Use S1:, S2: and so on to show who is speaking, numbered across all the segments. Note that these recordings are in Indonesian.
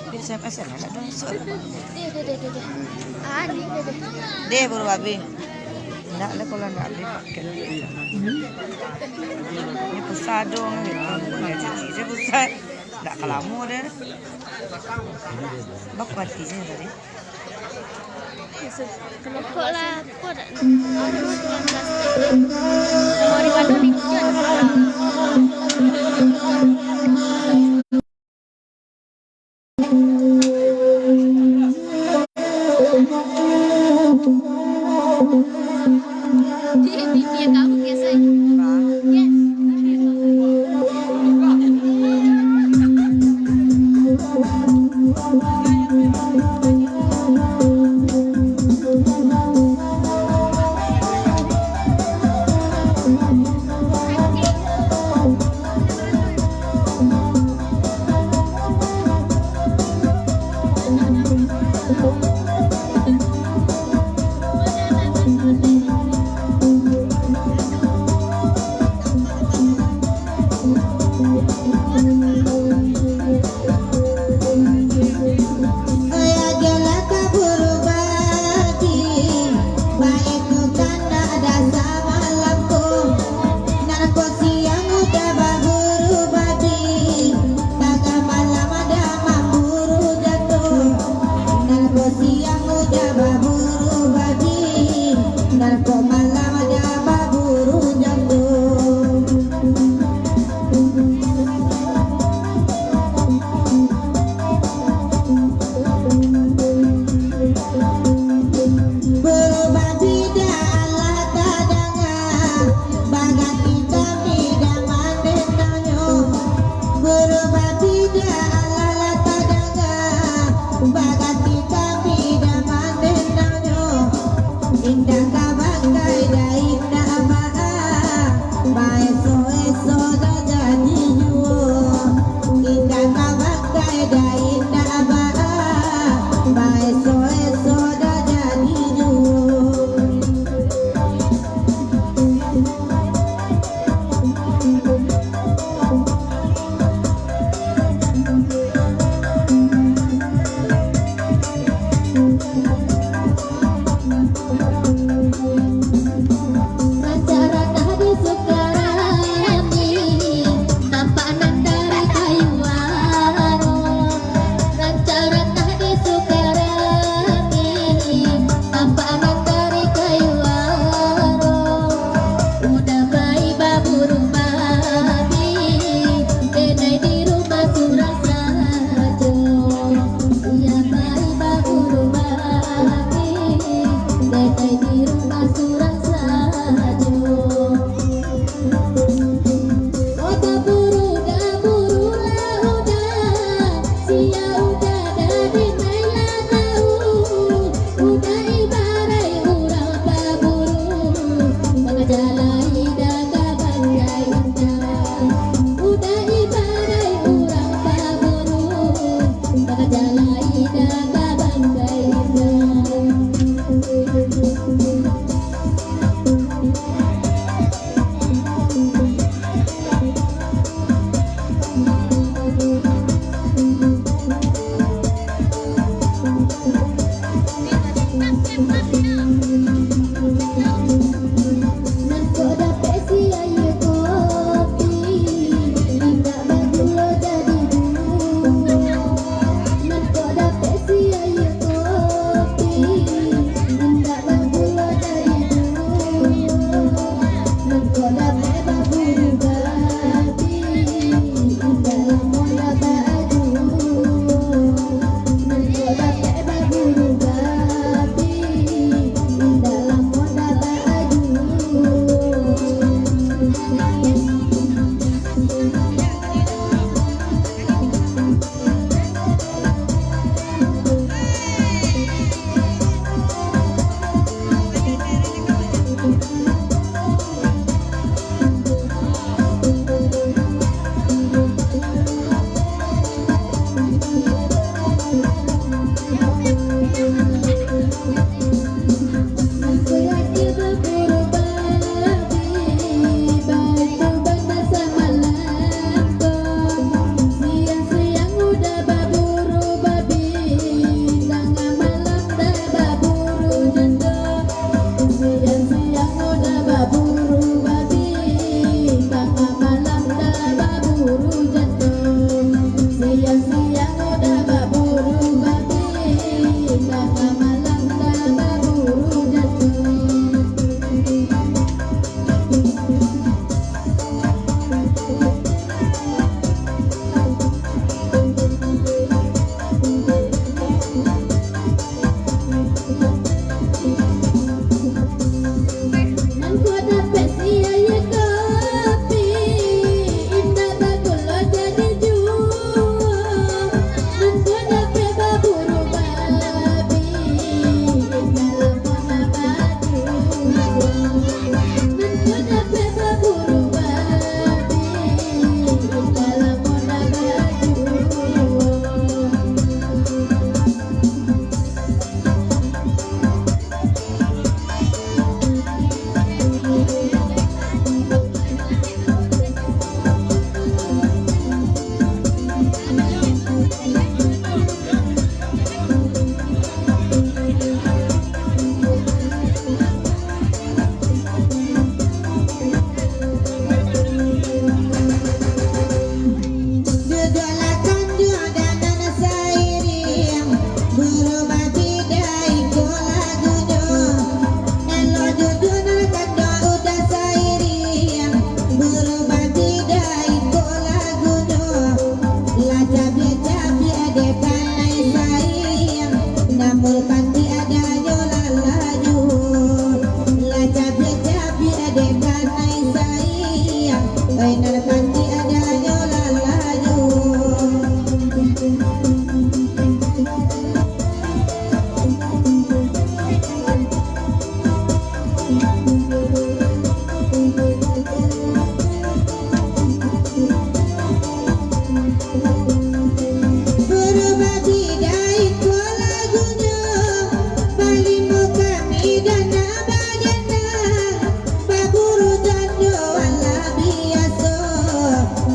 S1: Di SMS ya, ada dong.
S2: Deh. Ah, deh.
S1: Deh baru abi. Enggak lah kalau enggak abi pakai. Ini pusat dong gitu. Enggak cici pusat. Enggak kelamu deh. Bak mati sih tadi.
S2: Kenapa lah? Kok ada tulang plastik? Mau di Bandung nih, dia kamu biasa. Yes.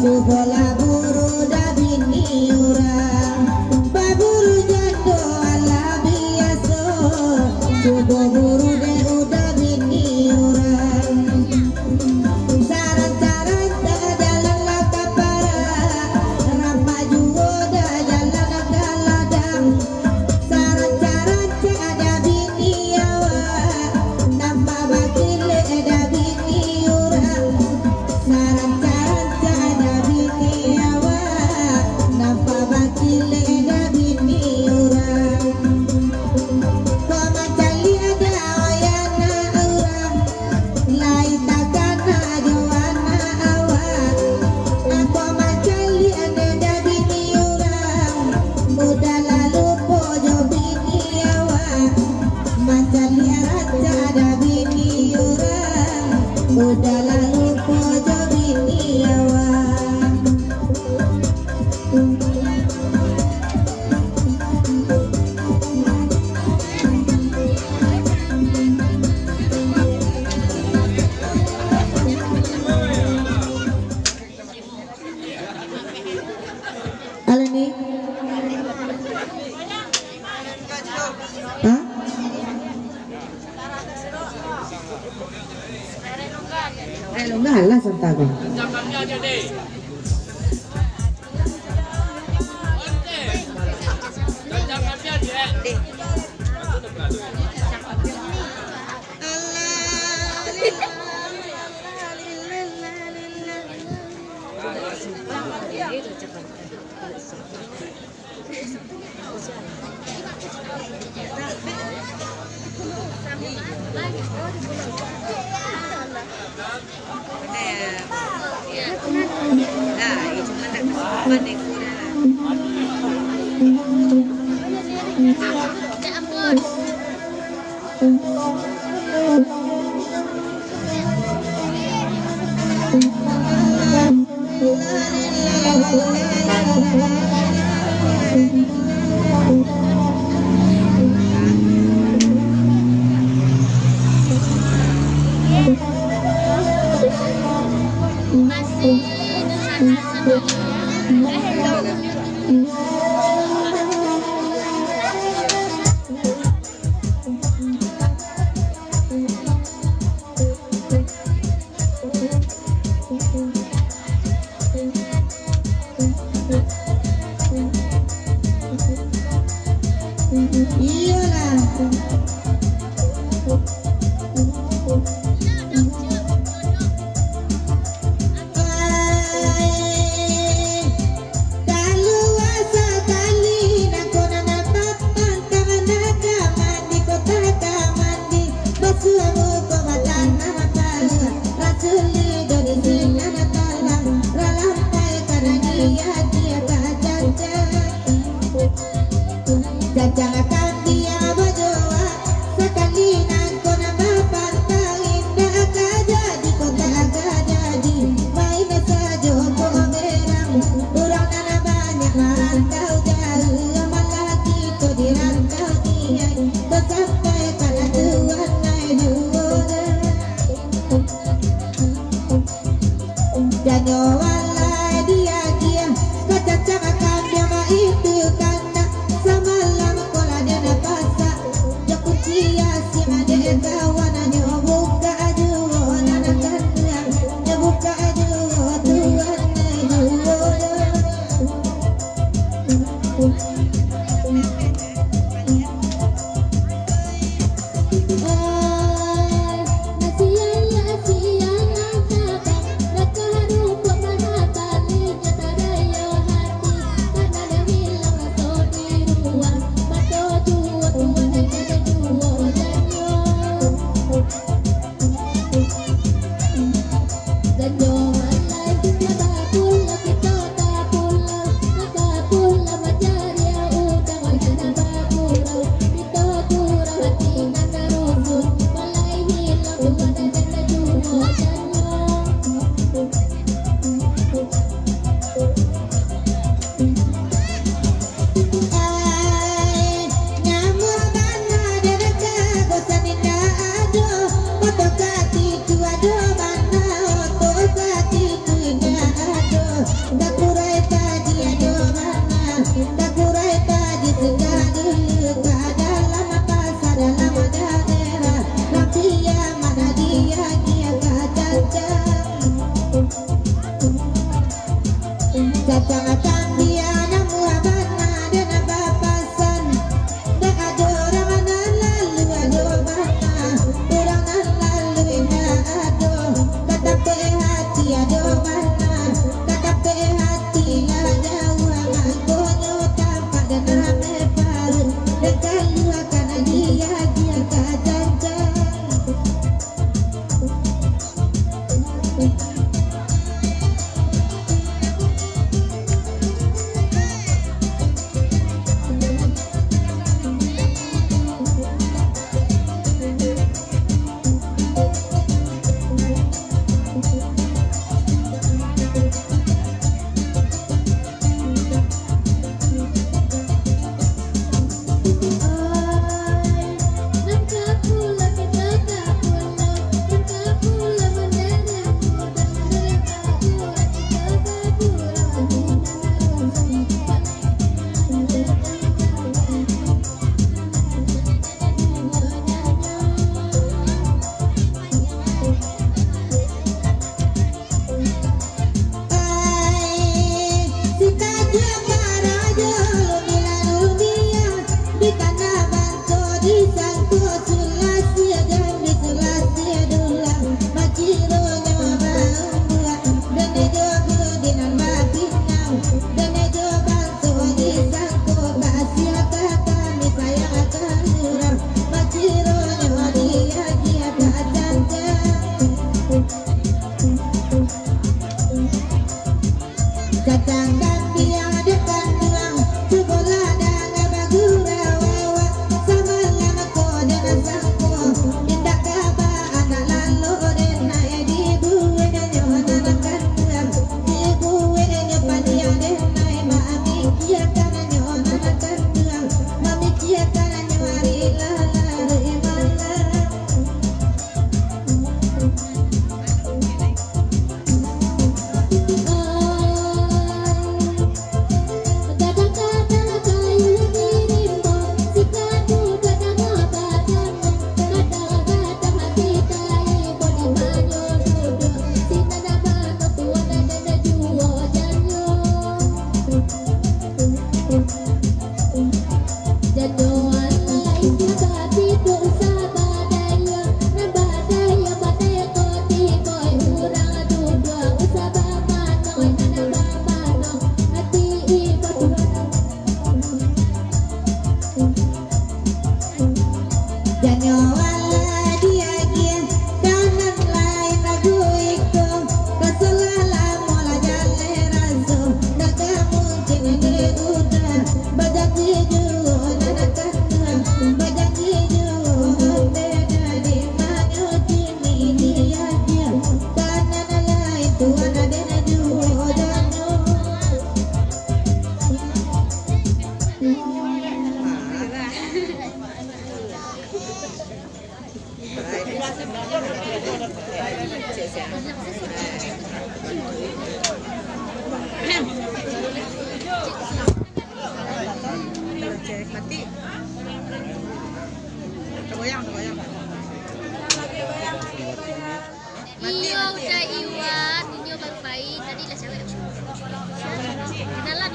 S3: Bola buru da bini urang baburu jando ala biaso coba buru de udah bini urang saran-saran da jalan la kapara rapa juo da jalan galadang saran-saran ada bini awa napa bakile da bini urang saran-saran ada bini awa napa bakile da bini urang pamacali ada wayana urang lai takana joana awa aku macali ada da bini urang udah lalu pojo bini awa macali raja ada bini urang udah lalu pojo bini awa Halo nih hah? Lo nggak halah santago.
S1: Nah, itu mana kesimpan di kurang.
S2: Ya ampun. Masih itu sana
S3: Iyalah. Jangan dia berdoa sekali nangko nambah pantang indah agak jadi kota agak jadi mainnya saja merang orang nana banyak merantau jauh malah kita dirantau dia kau sampai pada Tuhan naik dua jangan walai dia kau cacamakan dia mah itu kanda samalam kola dia napasa ya kucia si made kawan nyobuka aduh nana kanda nyobuka aduh Tuhan aduh kacang dia namu habana dan bapasan dak ada orang lalu ada bana orang lalu ina ado kata pe hati ada mana kata pe hati ada uang konyo tampak dan rame paru dekat lu akan dia kacang
S1: Mati. Tergoyang.
S2: Iyo udah Iwan, Iyo baru bayi, tadi lah cewek.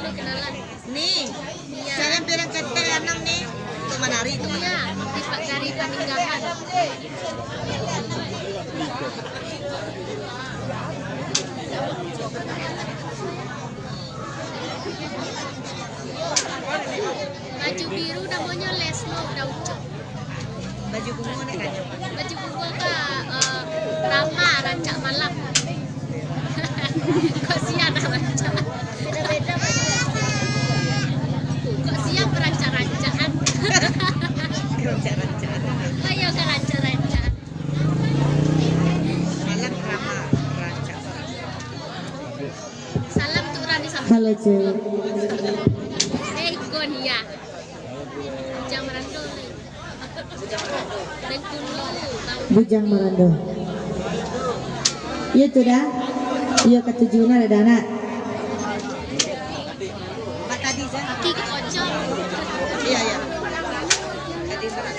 S2: Kenalan.
S1: Nih,
S2: Iya.
S1: jangan bilang kata anak nih. Untuk menari itu mana?
S2: Iya, di Pak dari Paninggalan. Baju biru namanya Leslo udah ucap.
S1: Baju bunga nih kan?
S2: Baju bunga kak Rama rancak malam. Kok siap rancak? Beda-beda baju. Kok siap rancak-rancakan?
S1: Rancak-rancak.
S2: Ayo ke rancak-rancak.
S3: Malam Rama rancak.
S2: Salam untuk Rani sama.
S3: Halo cuy.
S2: Ikon ya. Bujang Merando.
S3: Bujang Merando. Iya tuh dah. Iya ketujuhnya ada dana.
S1: Pak tadi saya.
S2: Ki kocok.
S1: Iya. Tadi saya.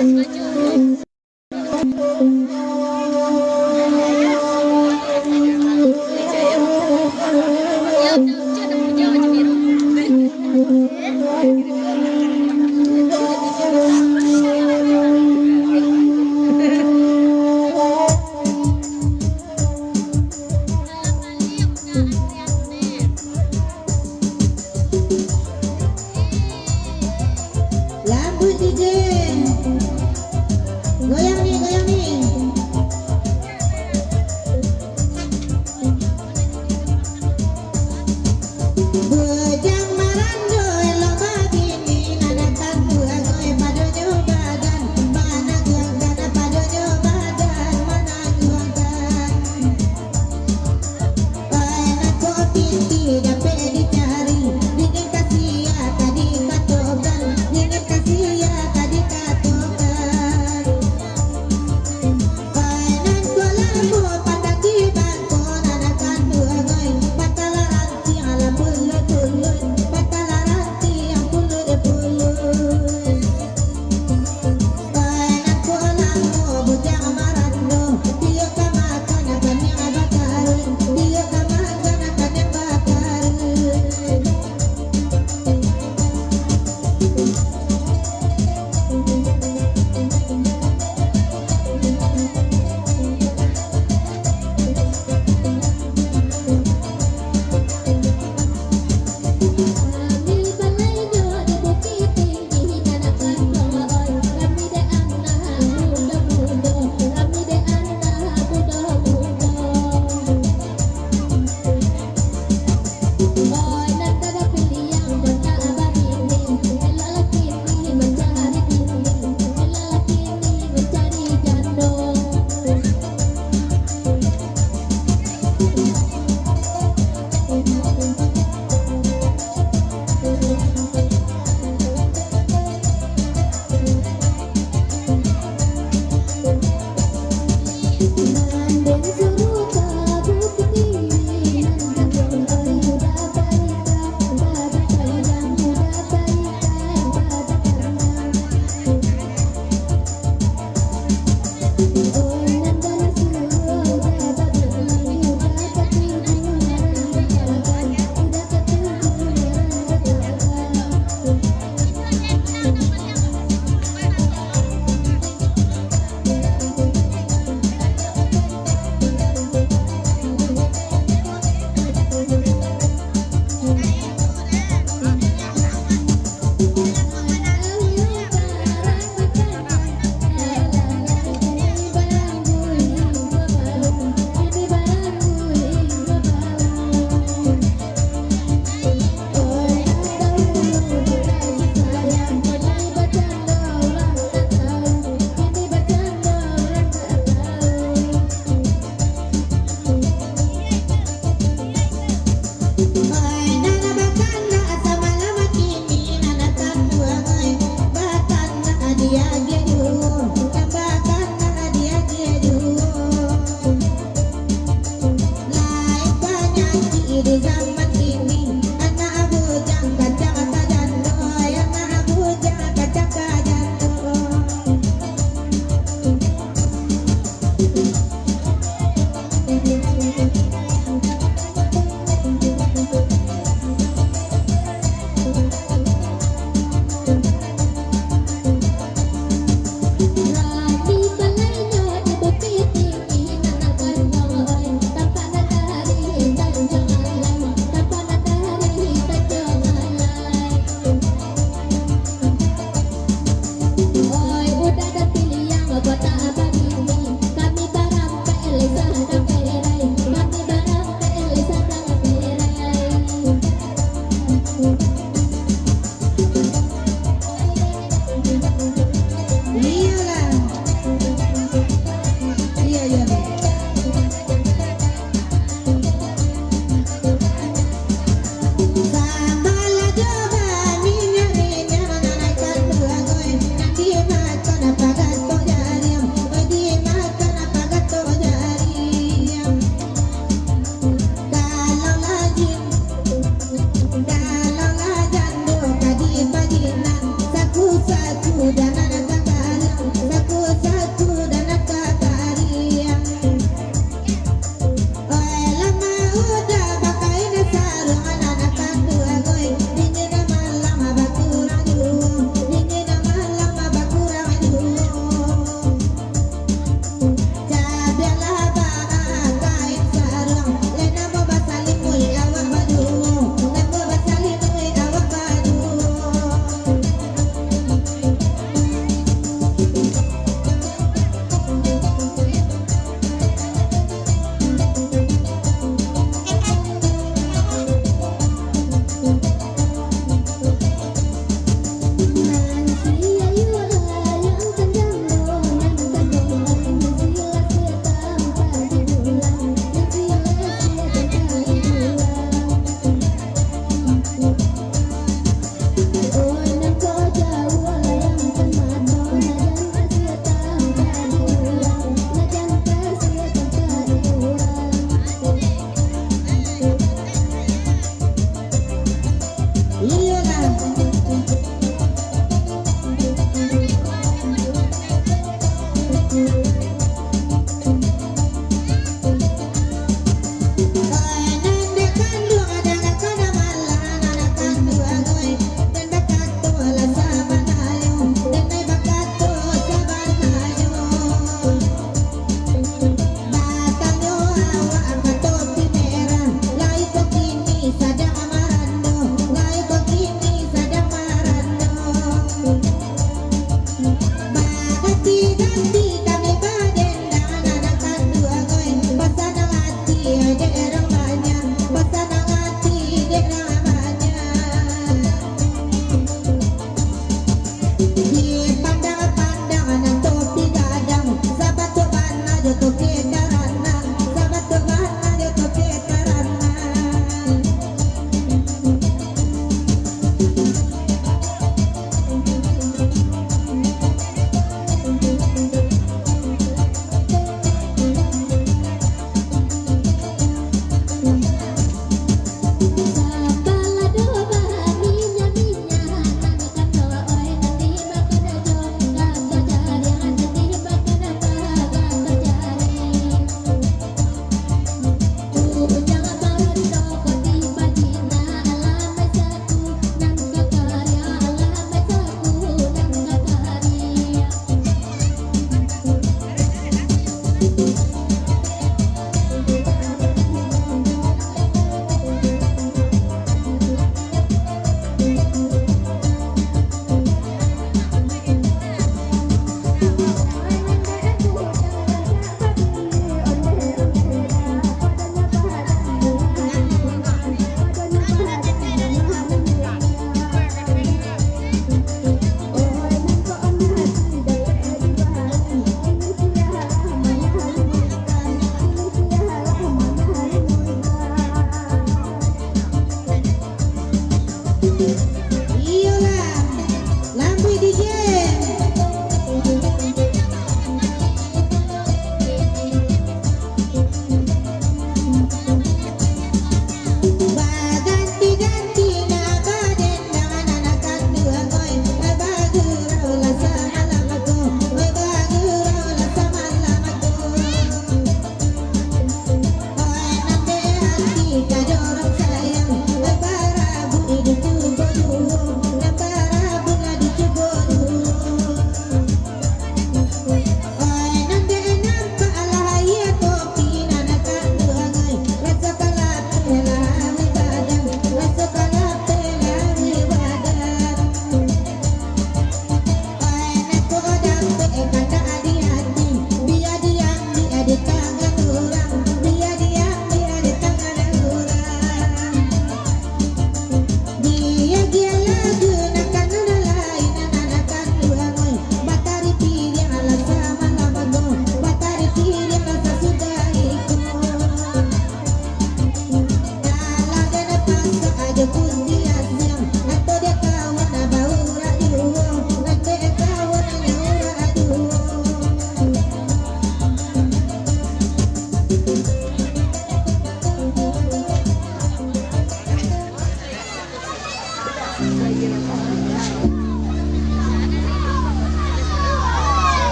S2: Baju.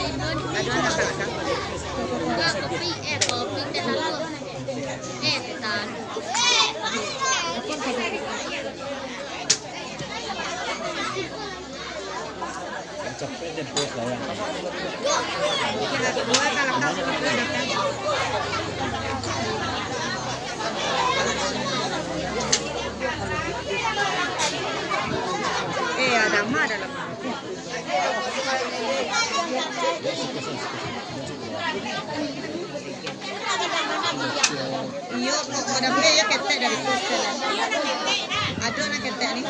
S2: Aduh anak belakang. Enggak kopi teh lalu. Tan.
S4: Capek dan puas lah ya.
S1: Kita kedua kalau kamu ada mah dalam. Iyo, udah beli ya ketek dari pusat. Aduh anak ketek nih.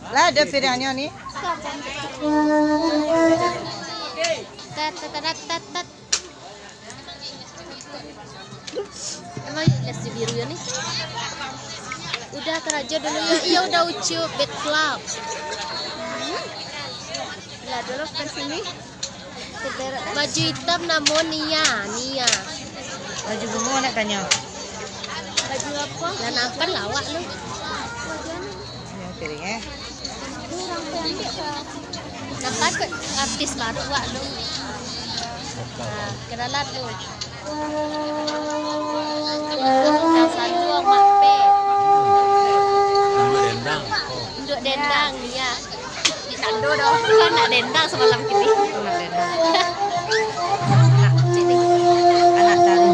S1: Lah ada piringnya nih.
S2: Tat. Emang les biru ya nih? Udah keraja dulu ya. Iya udah ucup bed club. Lah dulu ke sini. Baju hitam namun Nia.
S1: Baju bunga nak tanya.
S2: Baju apa? Lah nampan lawak lu.
S1: Ini piringnya.
S2: Nampak ke artis baru wak lu. Nah, kenalan lu. Satu orang mape.
S4: Dendang.
S2: Untuk dendang dia. Ditando dong. Kan nak dendang semalam kini.
S1: Anak dendang. Anak cari.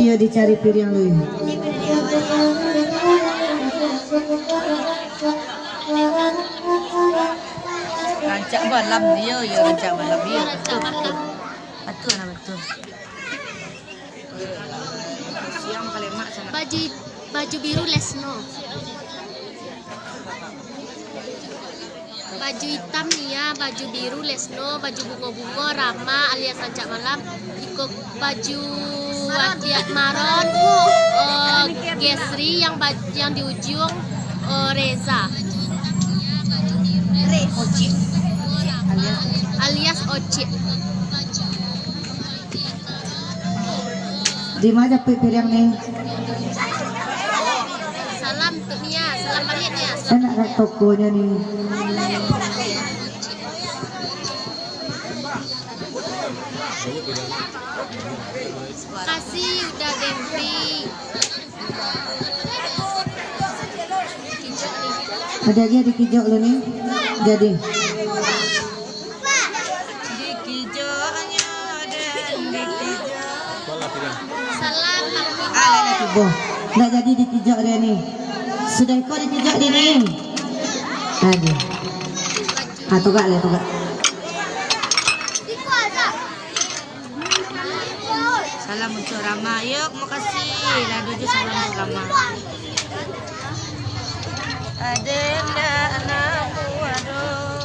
S3: Iya dicari piring lu.
S1: Rancak malam dia, ya rancak malam dia. Betul. Betul. Siang kali mak sana.
S2: Baju biru Lesno. Baju hitam Nia, baju biru Lesno, baju bunga-bunga Rama alias Rancak Malam, ikut baju Watiat Maron, Gesri yang di ujung Reza.
S1: Oci.
S2: Alias Oci.
S3: Di mana piring nih?
S2: Salam untuk Nia, salam balik Nia.
S3: Enak kat tokonya nih.
S2: Kasih udah Gempi.
S3: Ada dia di kijok lu nih. Jadi.
S1: Di kijoknya dan di kijok.
S2: Salam Pak Wiko.
S3: Boh, nggak jadi di kijok dia nih. Sudah ikut di kijok dia nih. Aduh. Tugak lah, tugak.
S1: Salam untuk Rama. Yuk, makasih. Dah tujuh salam untuk Rama. Adenda anakku aduh.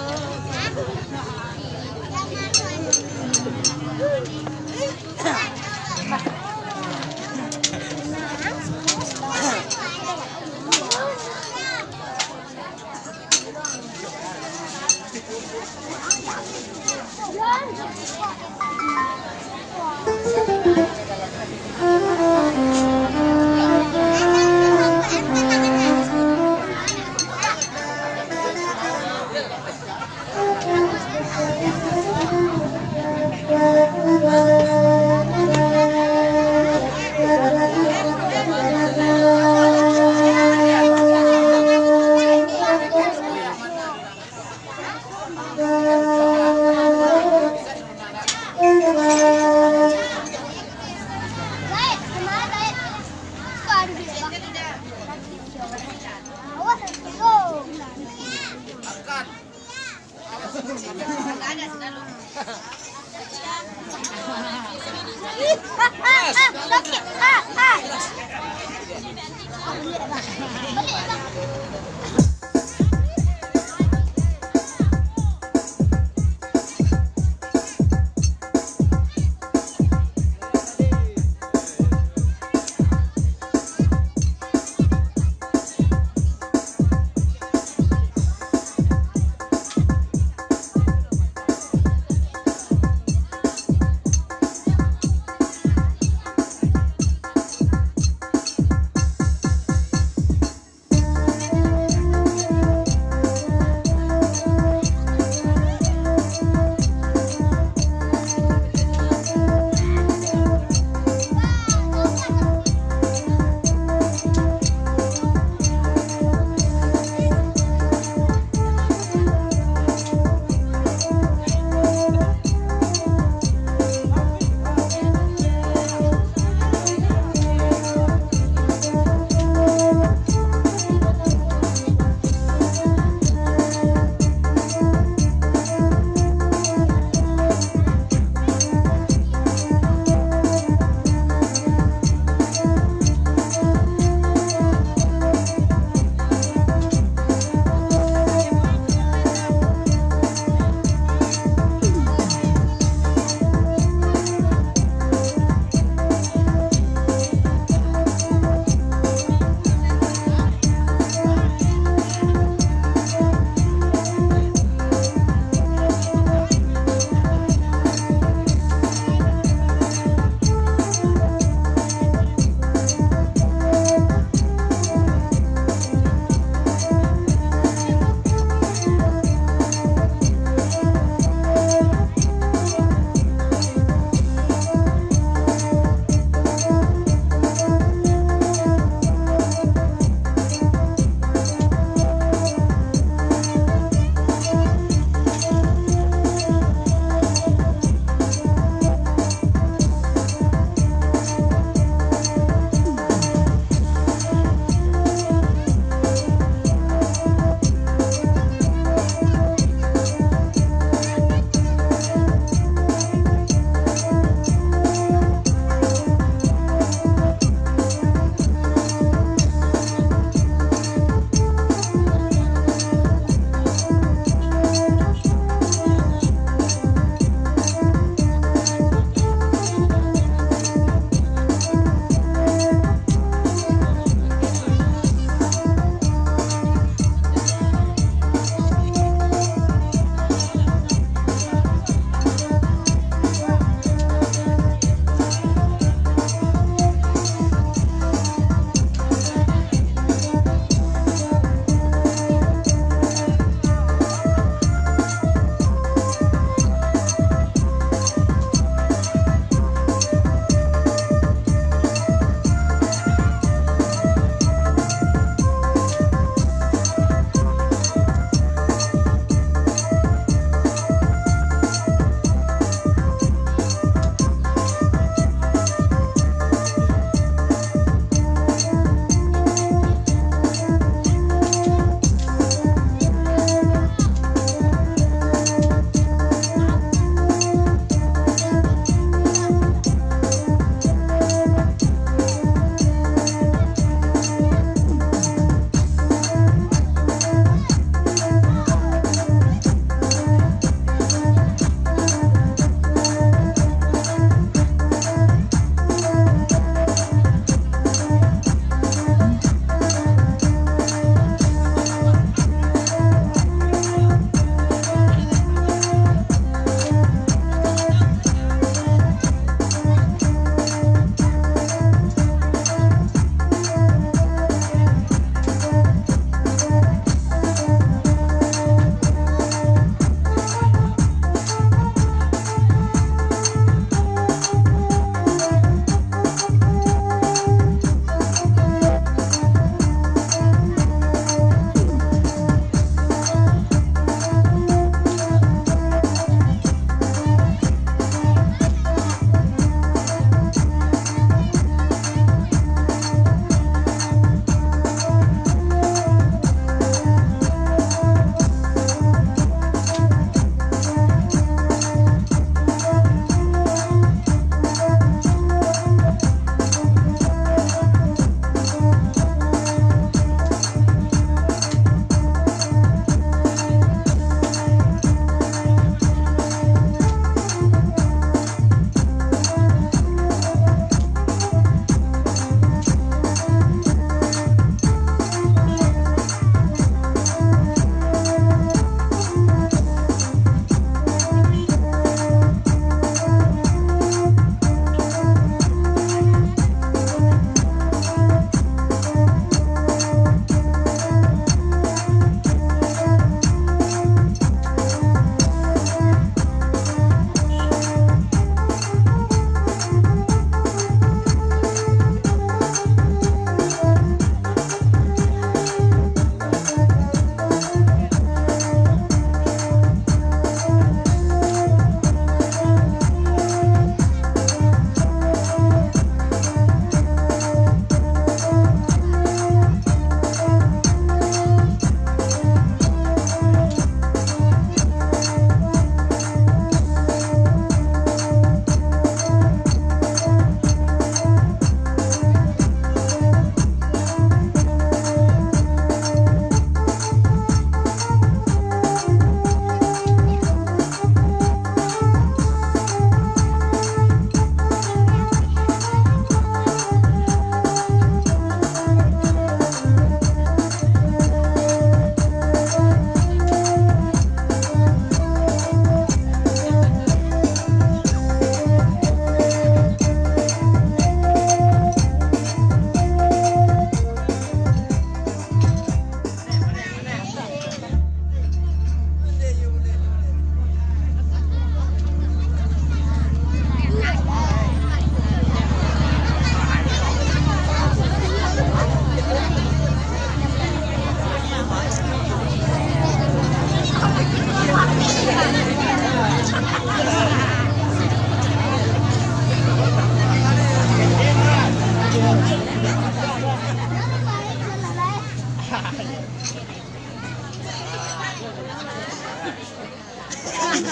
S5: Di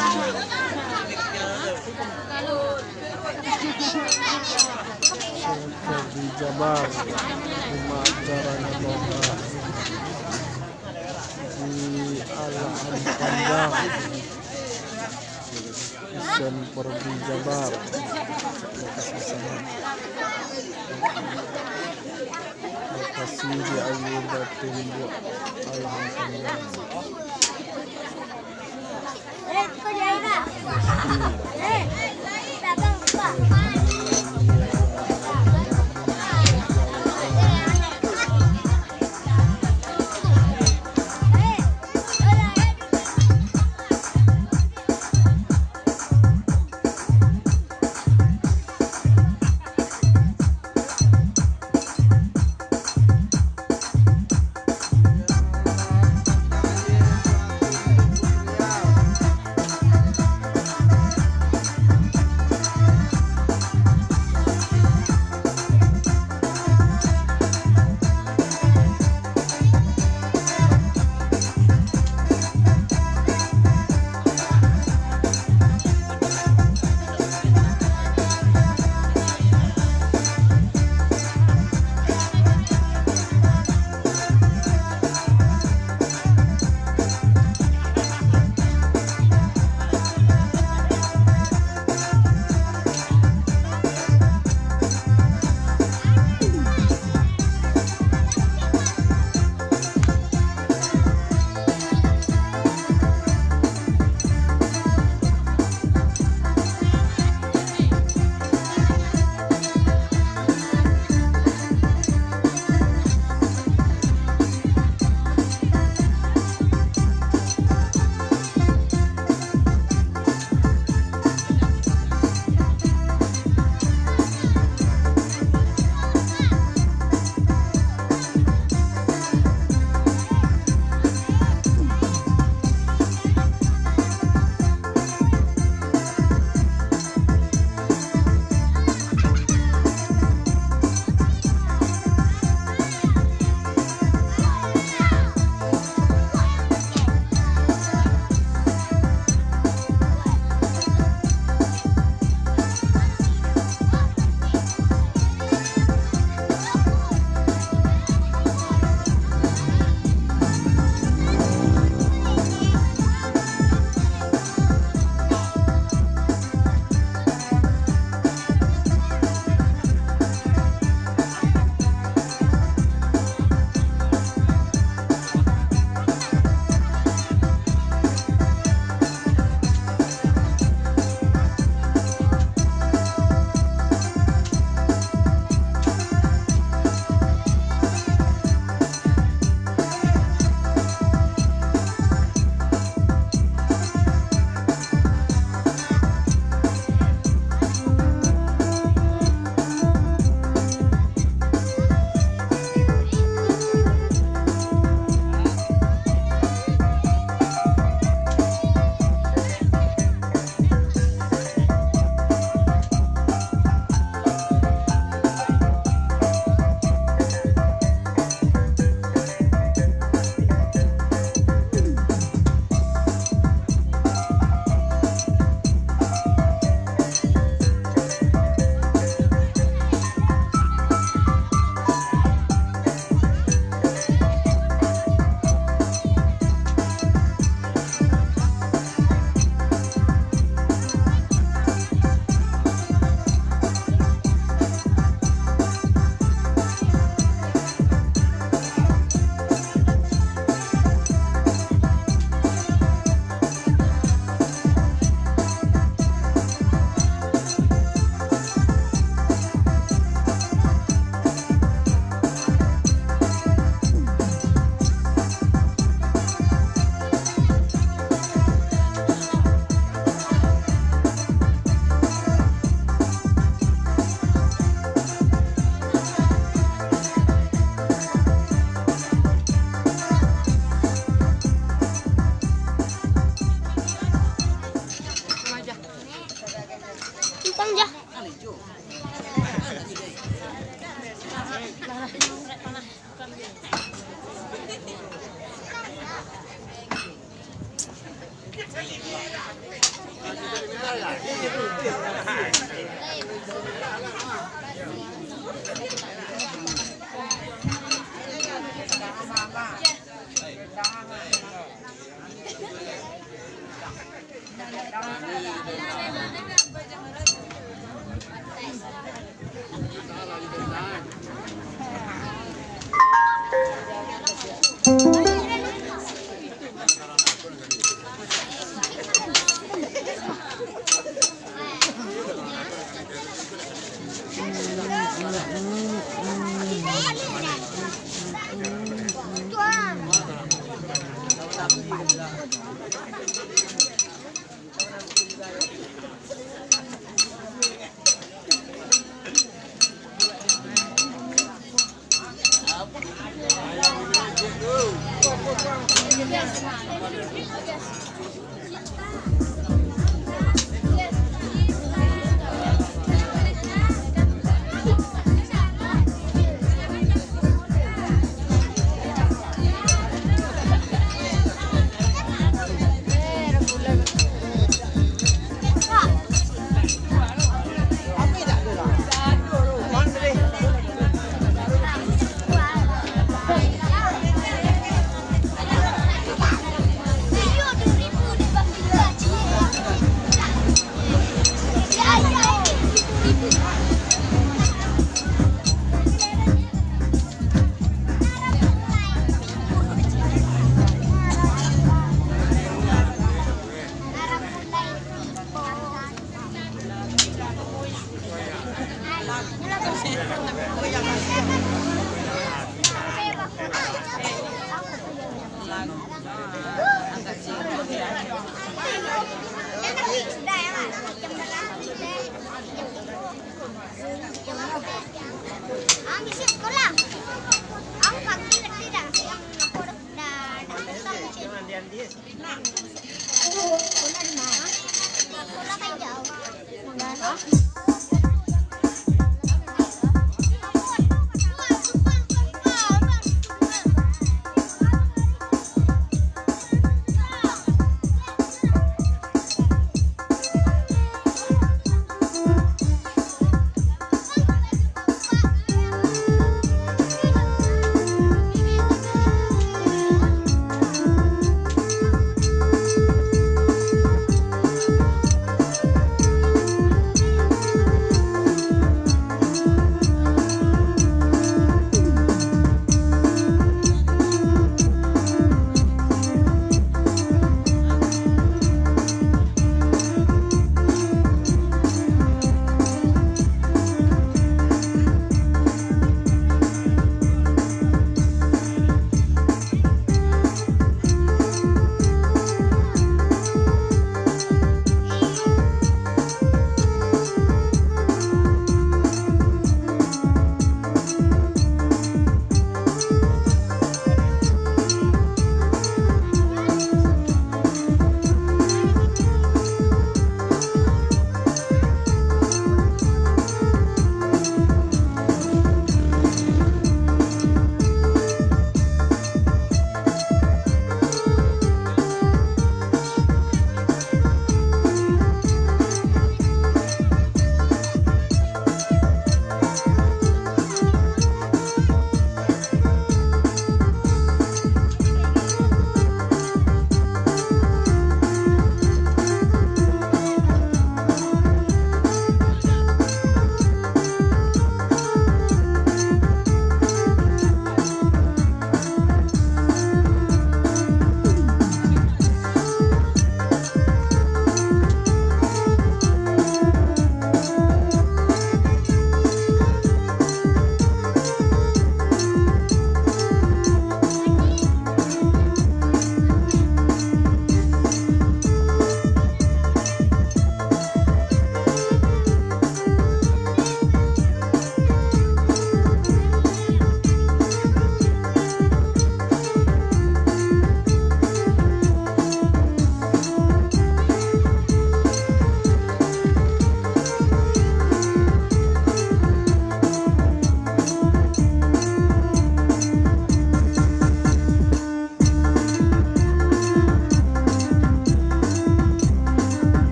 S5: Jabar, Lima acaranya lomba di Alahan Panjang, Isen Perdi Jabar. Lokasi sana, lokasi di Ayunda Timbuk Alahan Panjang.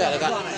S3: Pada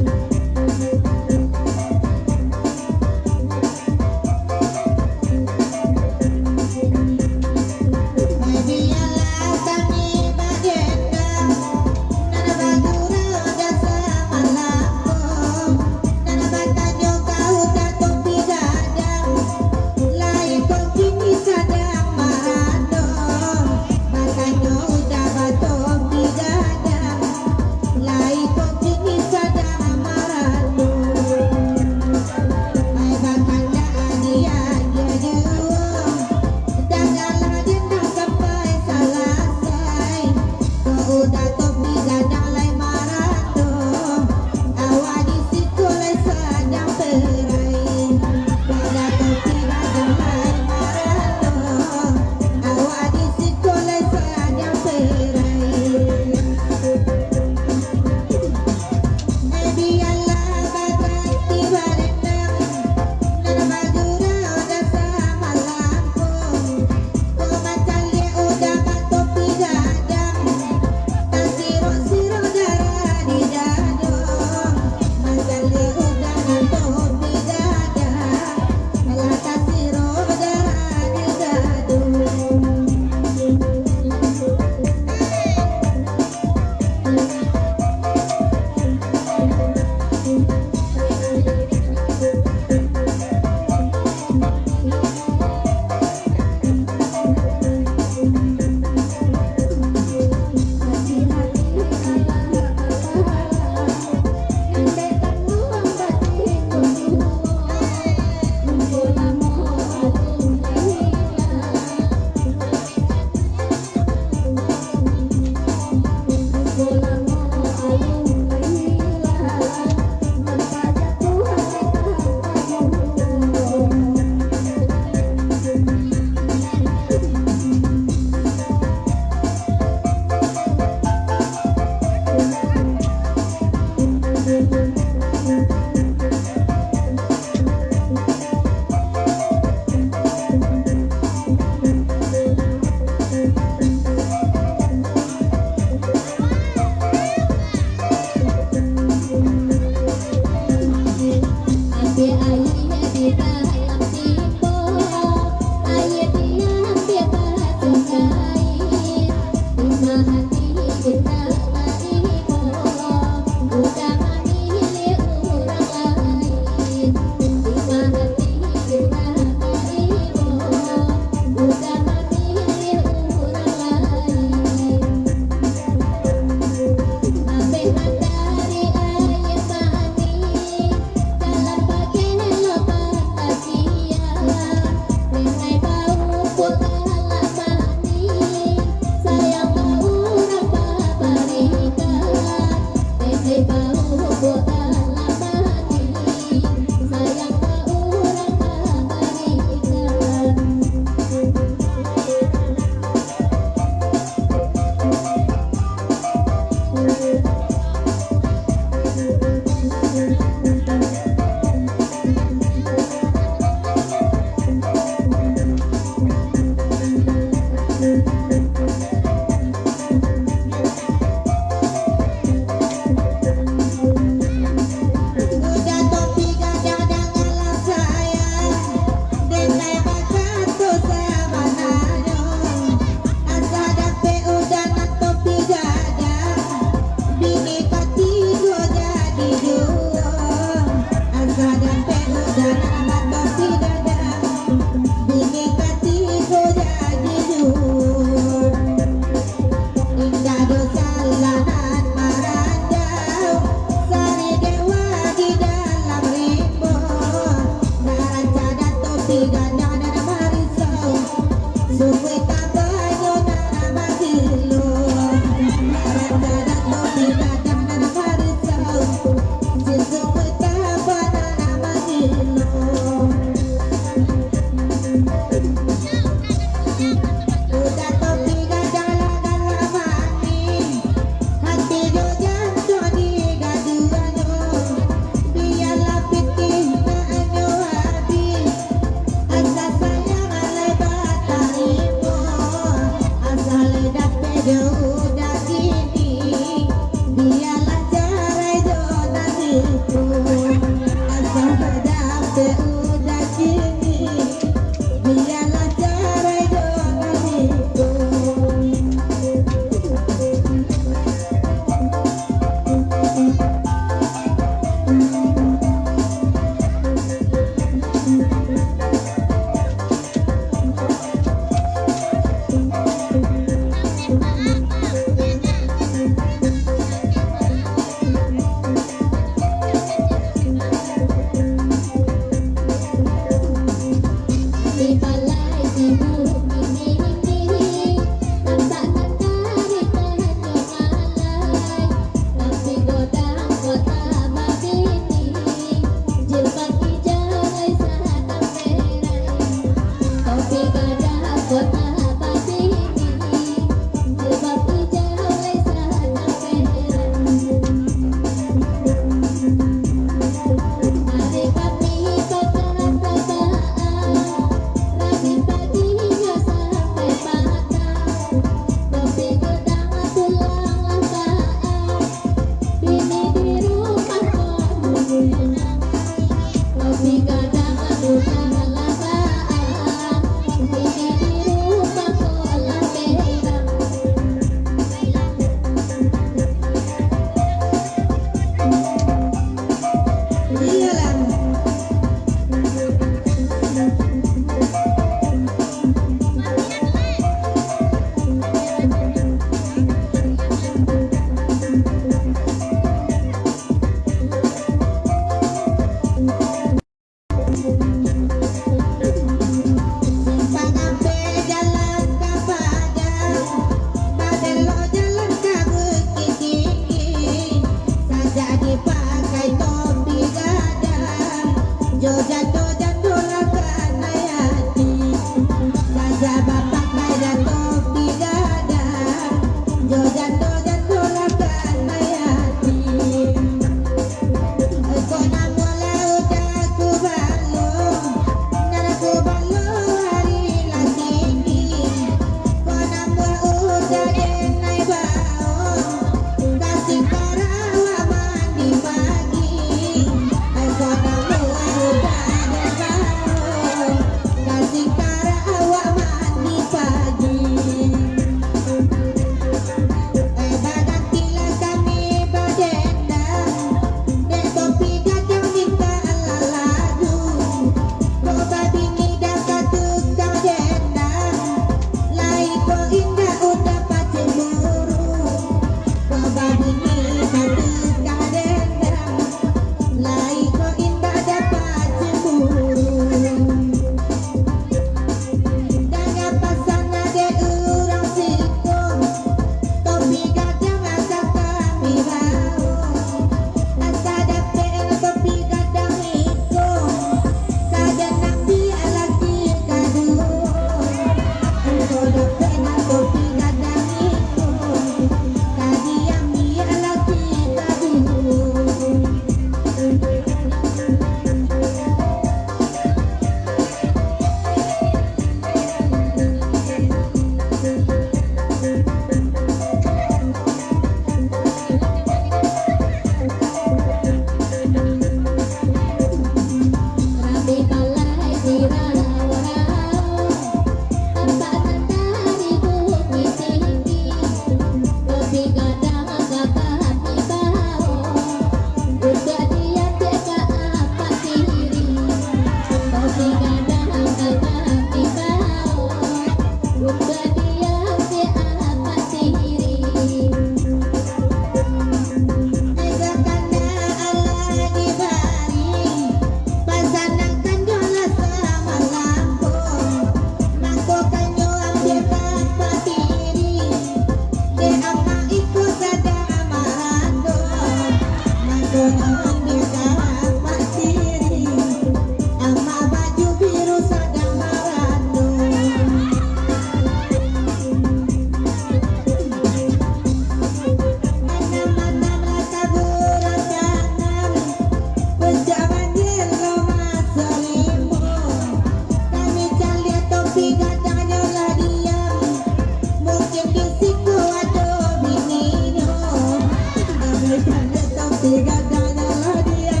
S3: tapi gagalnya dia.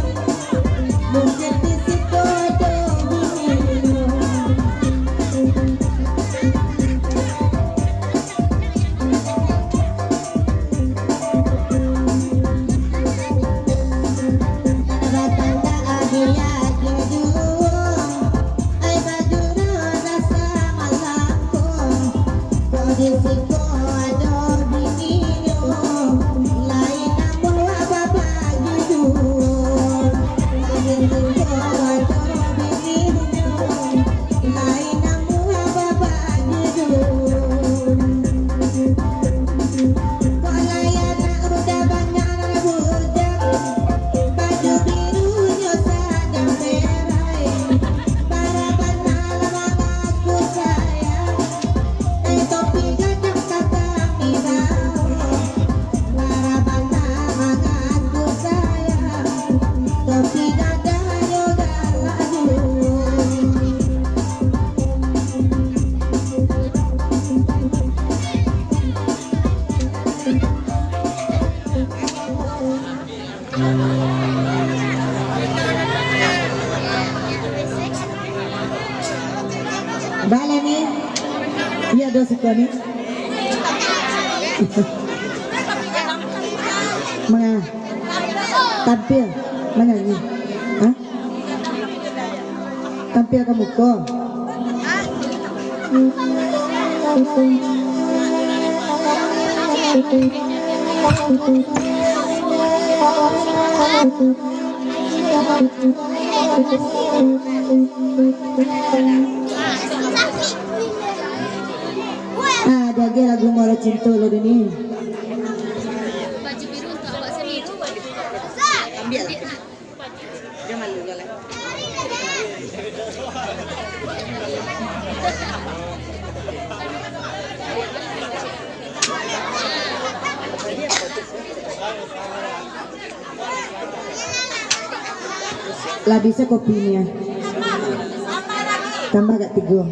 S3: Mungkin di situ ada bininya. Batanda agiat jujur, ay bajuna rasa malangko. Kondisiku ada bininya, lain ang bawa babagi doon. Kondisiku ada bininya, lain ang bawa babagi doon. Kolaya na udah banyak budak, baju birunya sadang berai. Baraban malam aku sayang, topi gadang kami bawa. Baraban malam aku sayang, topi gadang yoga laju. Bale nih, iya dosa kau nih. Mga tampil menyanyi, hah? Tampil kamu kok? Ada lagi lagu Moro Cinta lo ini.
S2: Baju biru untuk awak sendiri.
S1: Ambil lah. Dia malu lah.
S3: Lah bisa kopinya. Tambah gak 3?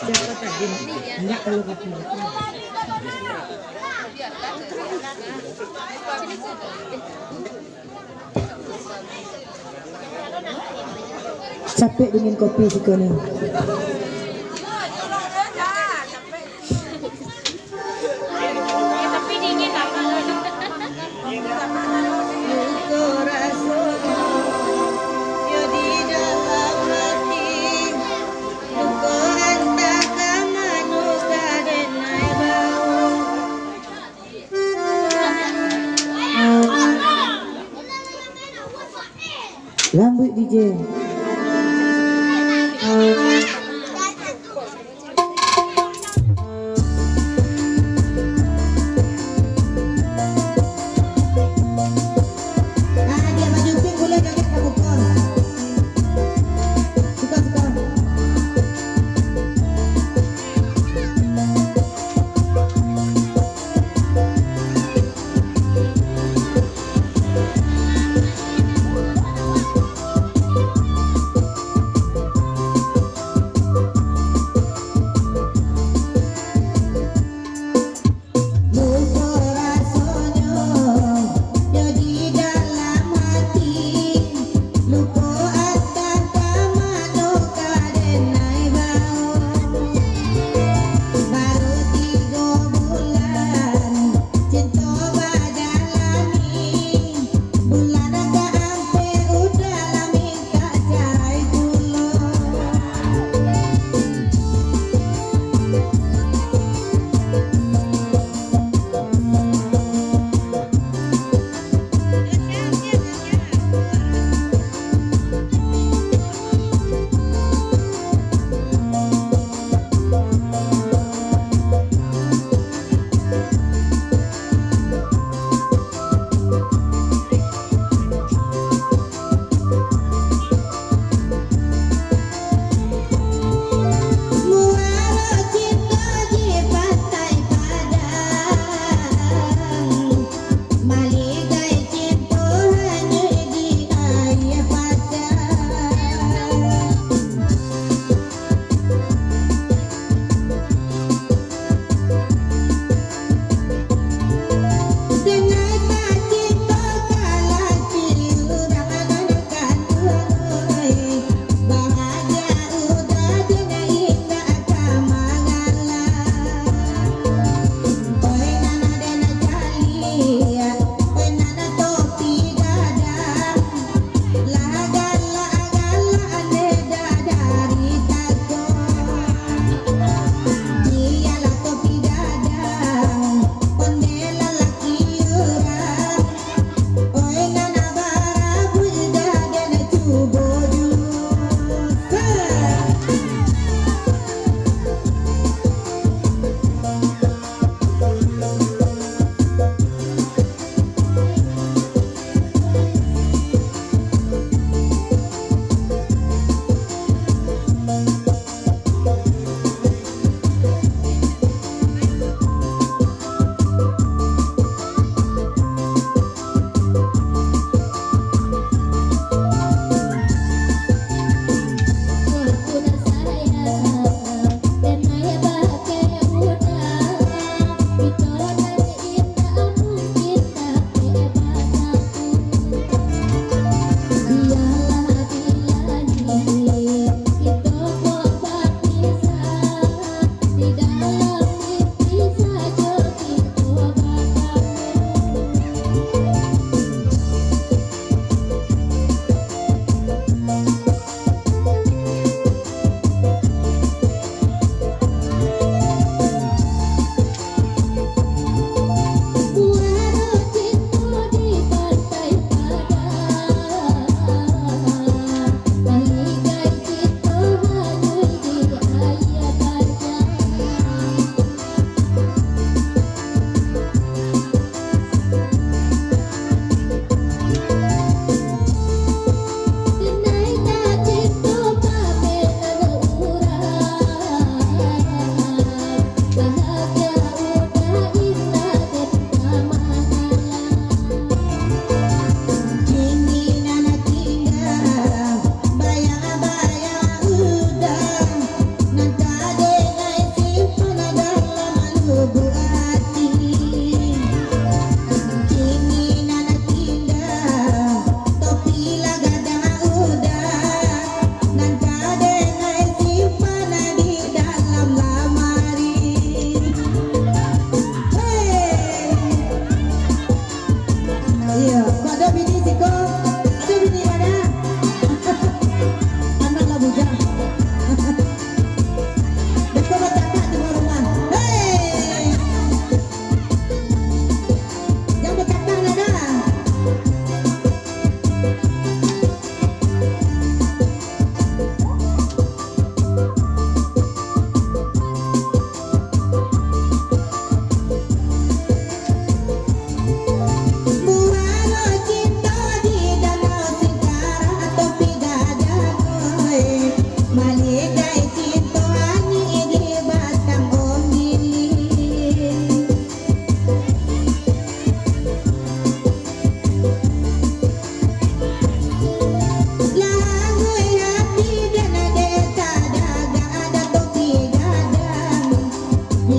S1: Siapa tadi? Enggak kalau kopi.
S3: Capek dengan kopi sih kau nih.
S2: Tapi dingin apa?
S3: Rambut DJ. Dia maju pink boleh joget kamu kon. Suka.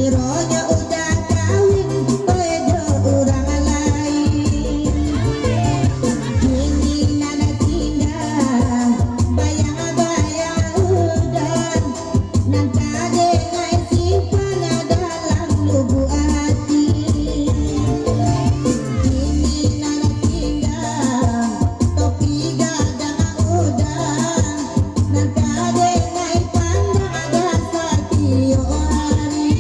S3: Sironya udah kawin bejo urang lain. Ini nana tindak bayang-bayang udah nan kade ngai simpan dalam lubuk hati. Ini nana tindak topi gadang udah nan kade ngai pandang ada sakio hari.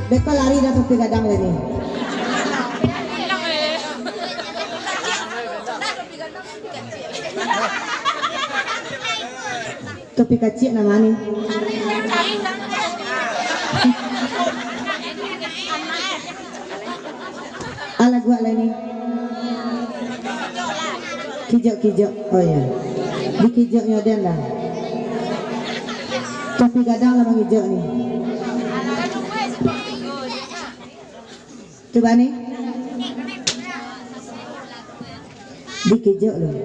S3: Beko lari dah topi gadang lagi. Topi kecil nama ni. Ala gua lagi. Kijok. Oh ya. Di kijoknya dia lah. Topi gadang lah bang hijau ni. Coba nih. Di kijok loh.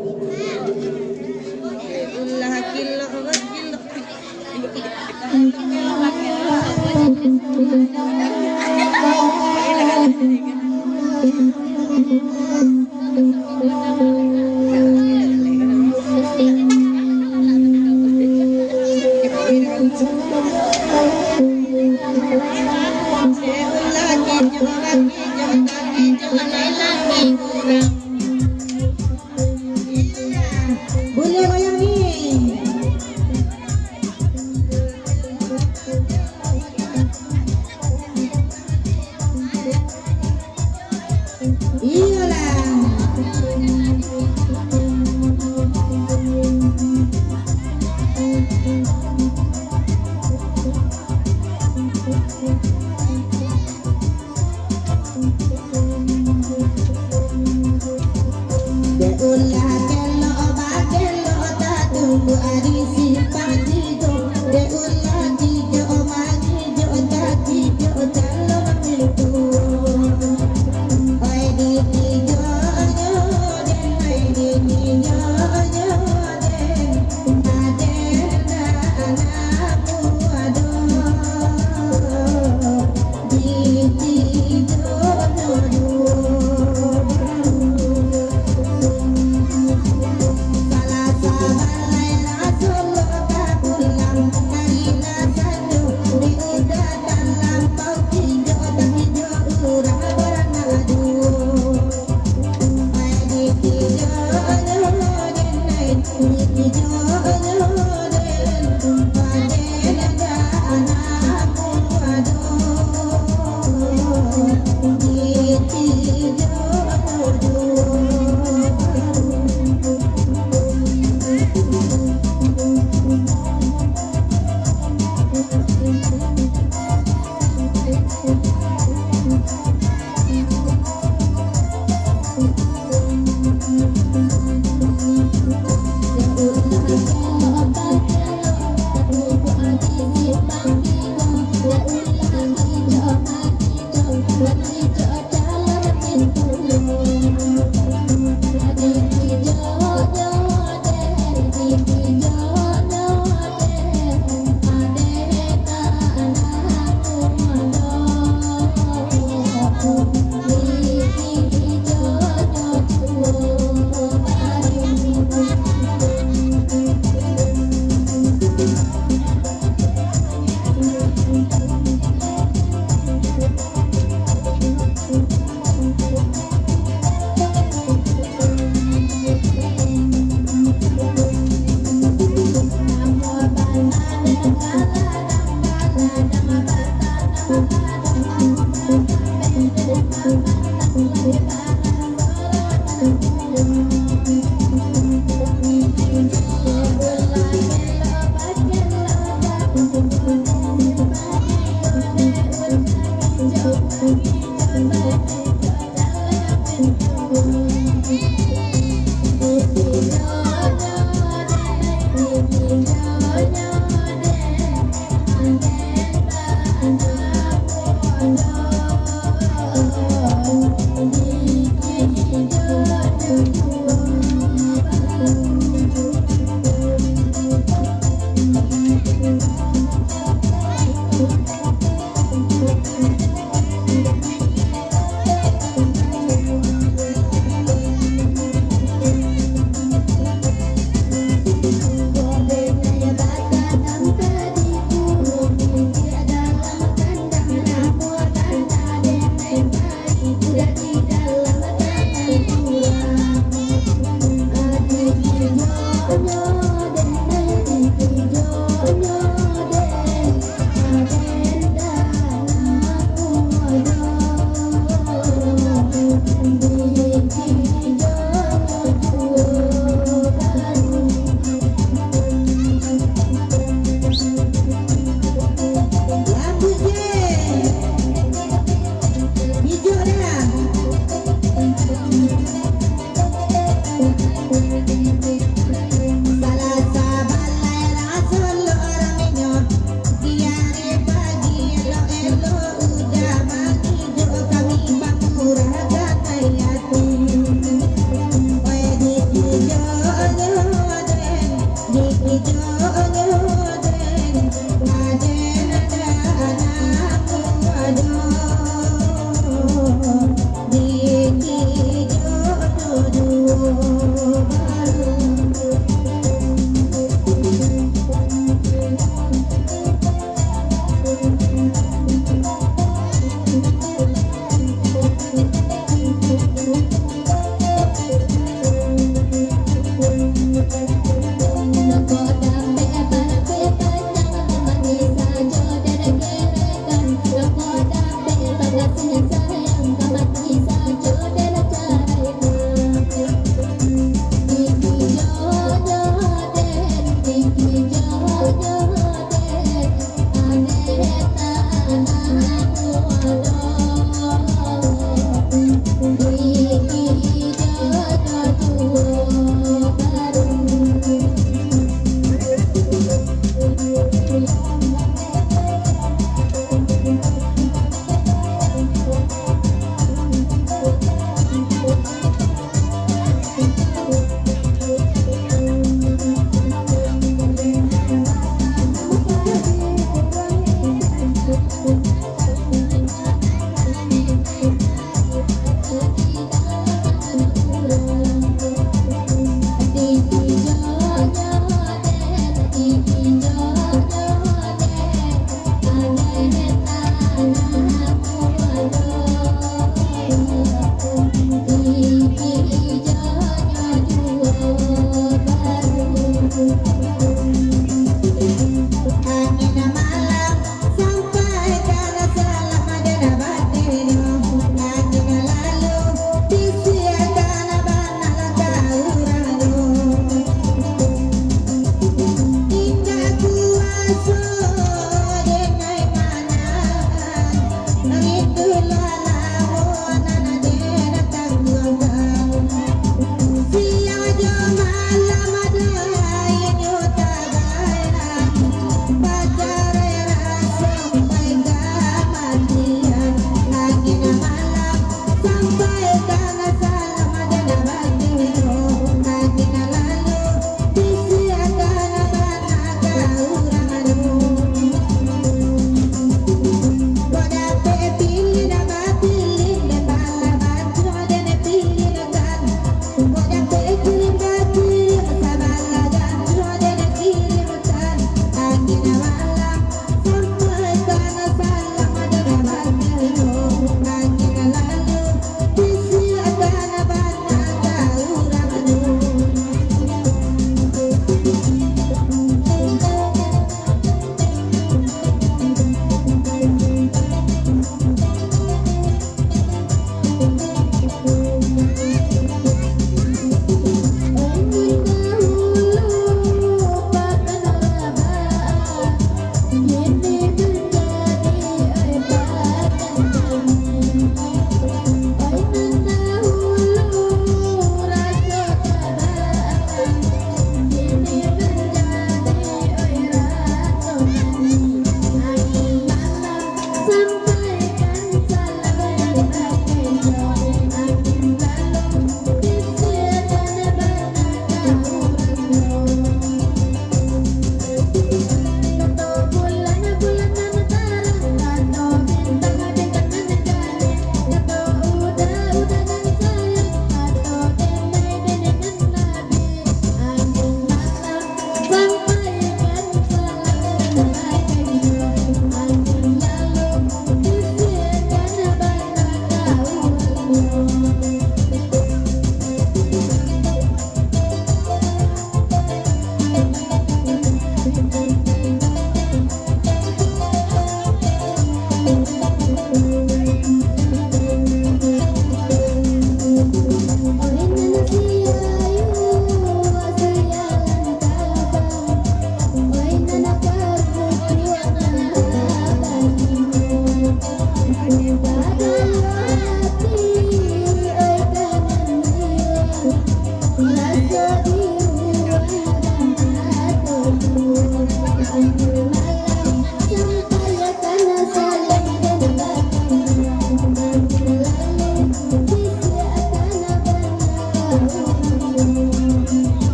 S3: Ulah kilo. Boleh goyang ni. Iyalah. Deulah kelo bagelo tak tunggu hari simpang tidur. Deulah tijo mangijo tak tijo calon milikku. Oi di tijo den, oi di tijo den. Adena anakku aduh. Di tijo Hãy subscribe cho kênh Ghiền Mì Gõ để không bỏ lỡ Thank you.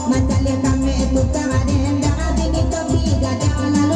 S3: Masalah kami itu tak ada yang dah bini topi gada lalu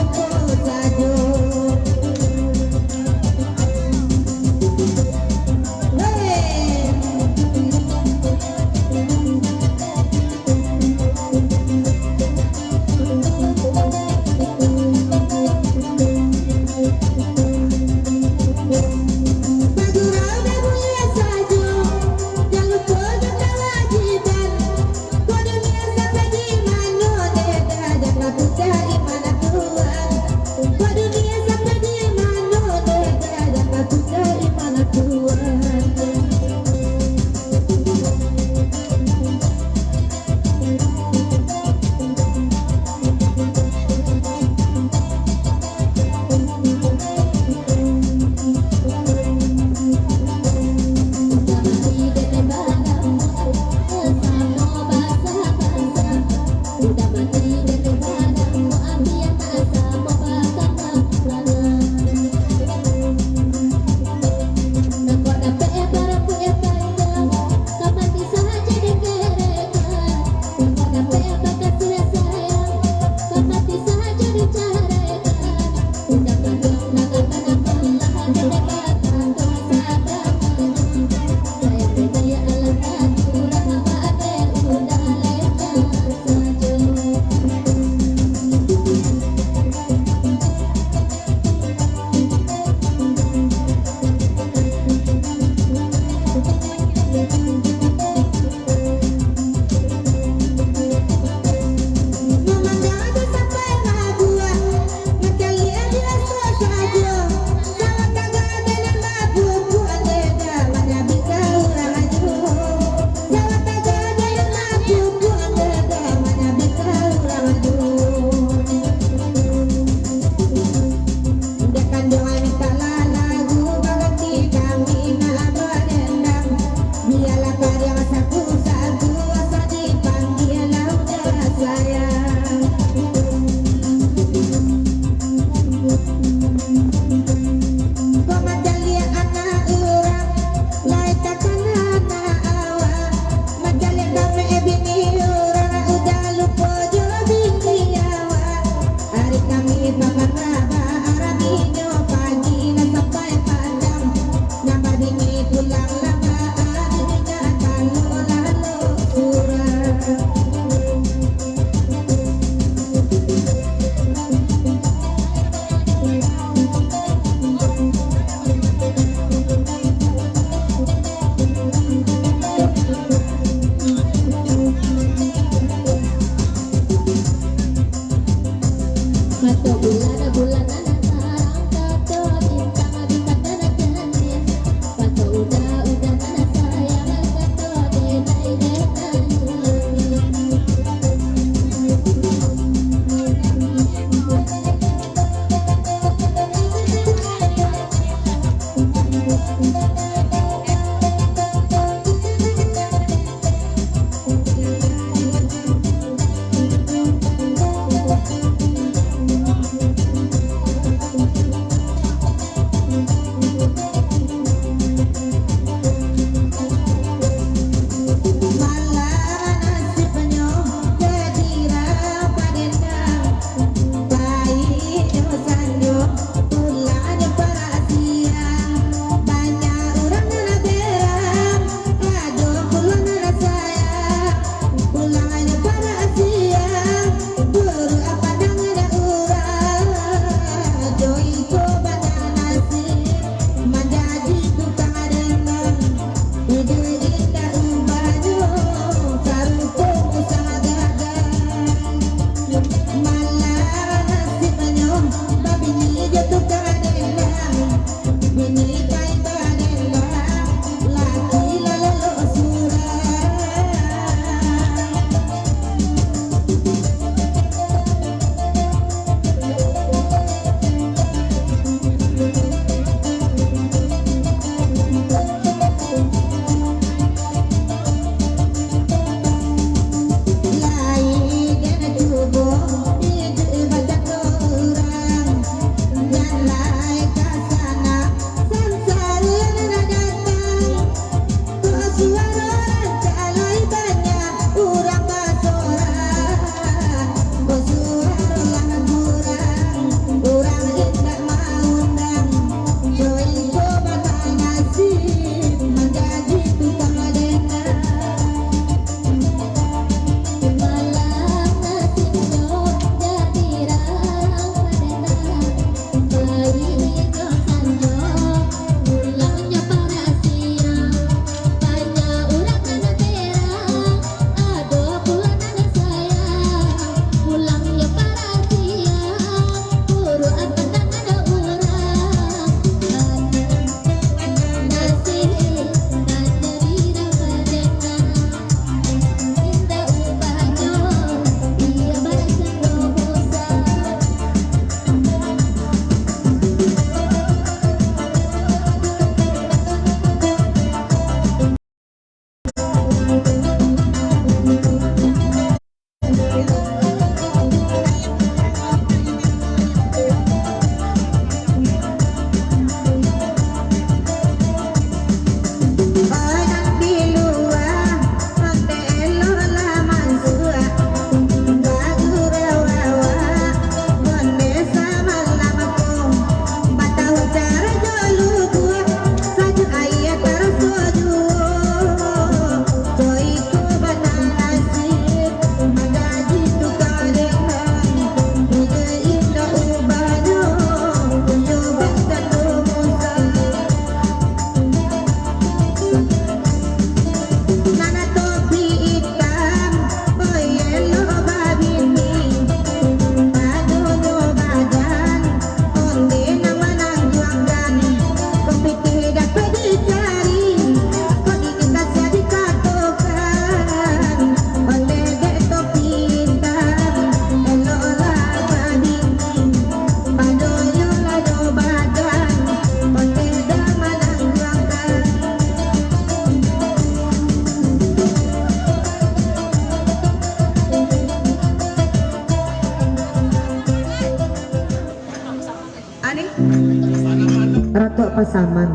S3: tok pasaman.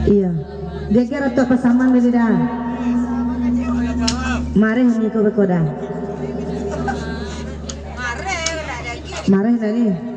S3: Iya. Geger tok pasaman beli dah. Mare ni ko bekoda. Mare tadi.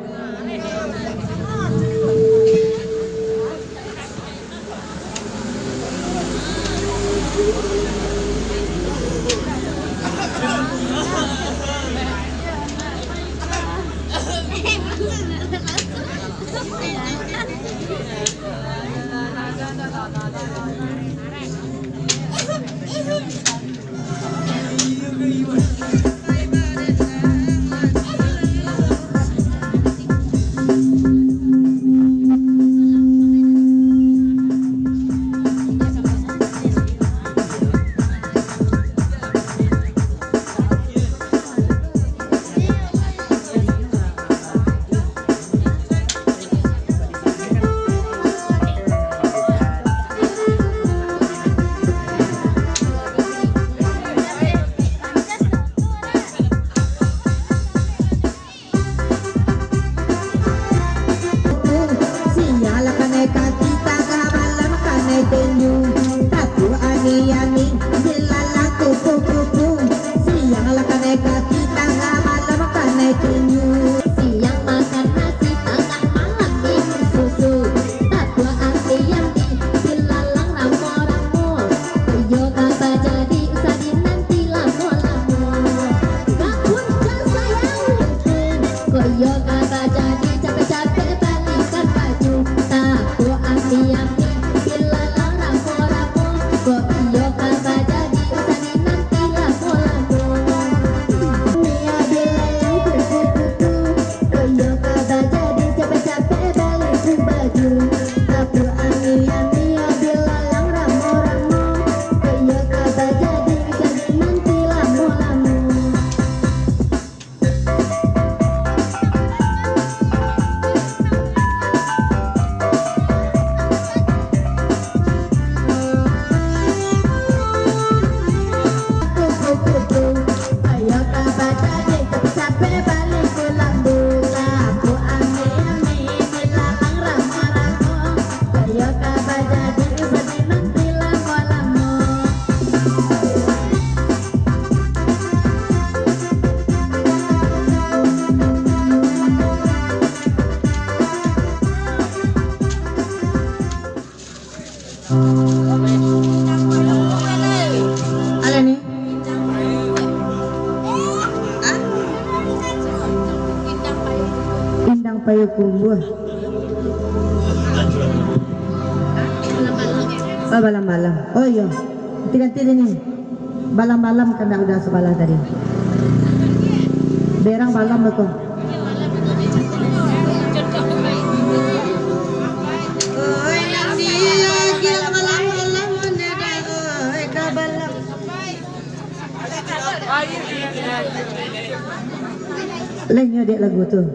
S3: Payakumbuh. Balam-balam. Oh iya. Ganti ini. Balam-balam kena udah sebelah tadi. Berang balam betul. Lainnya dek lagu tuh.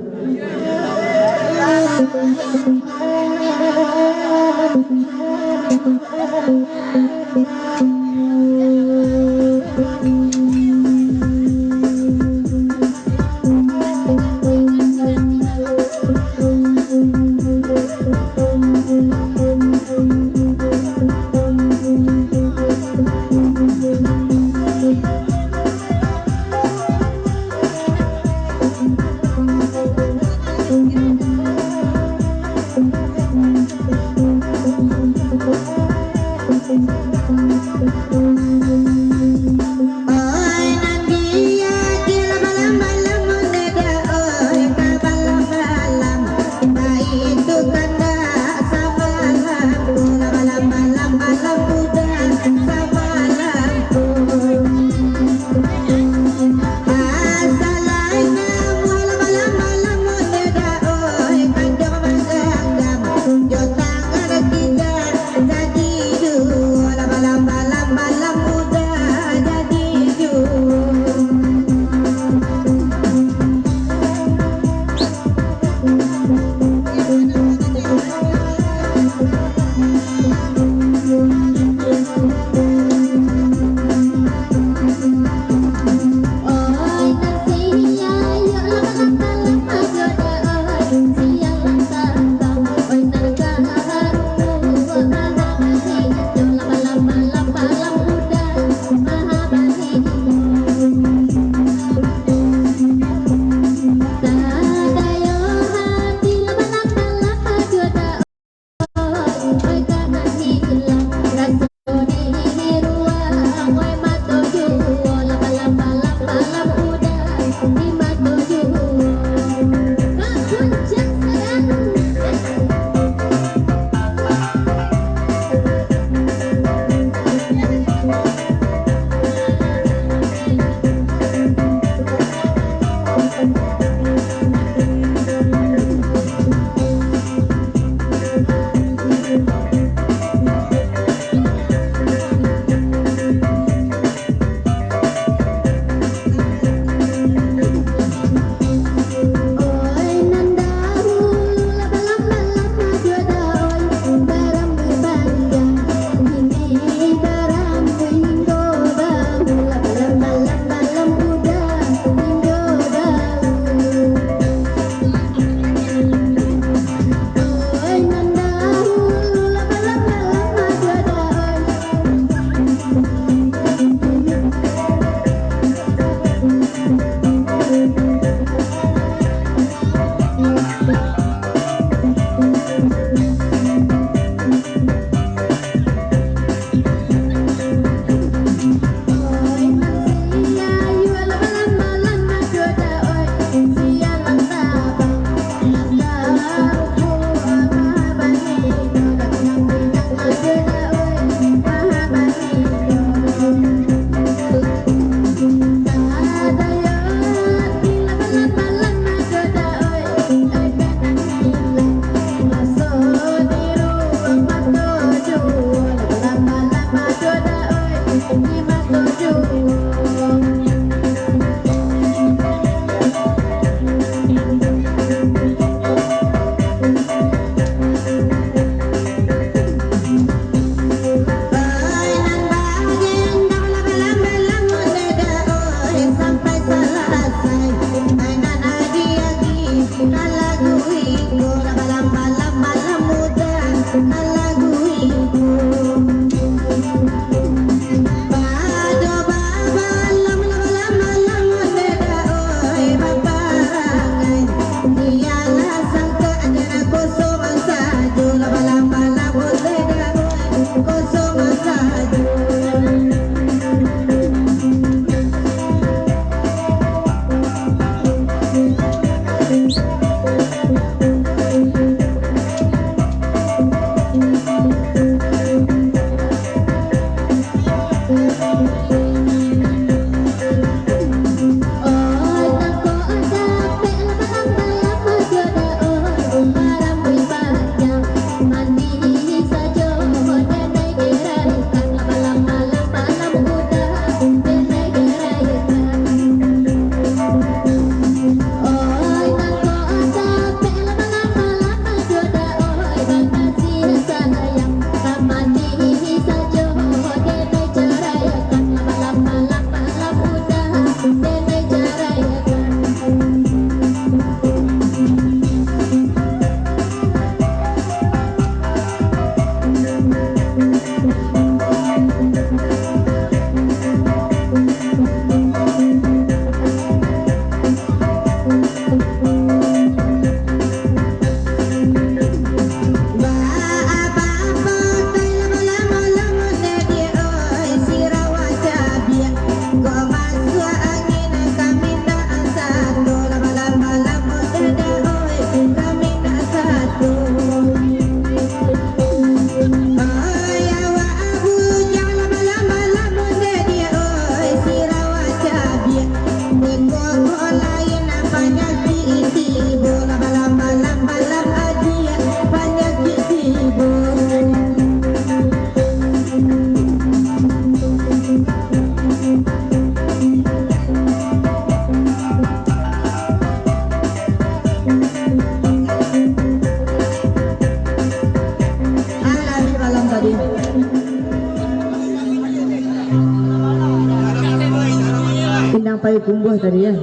S3: Indang Payakumbuh tadi ya.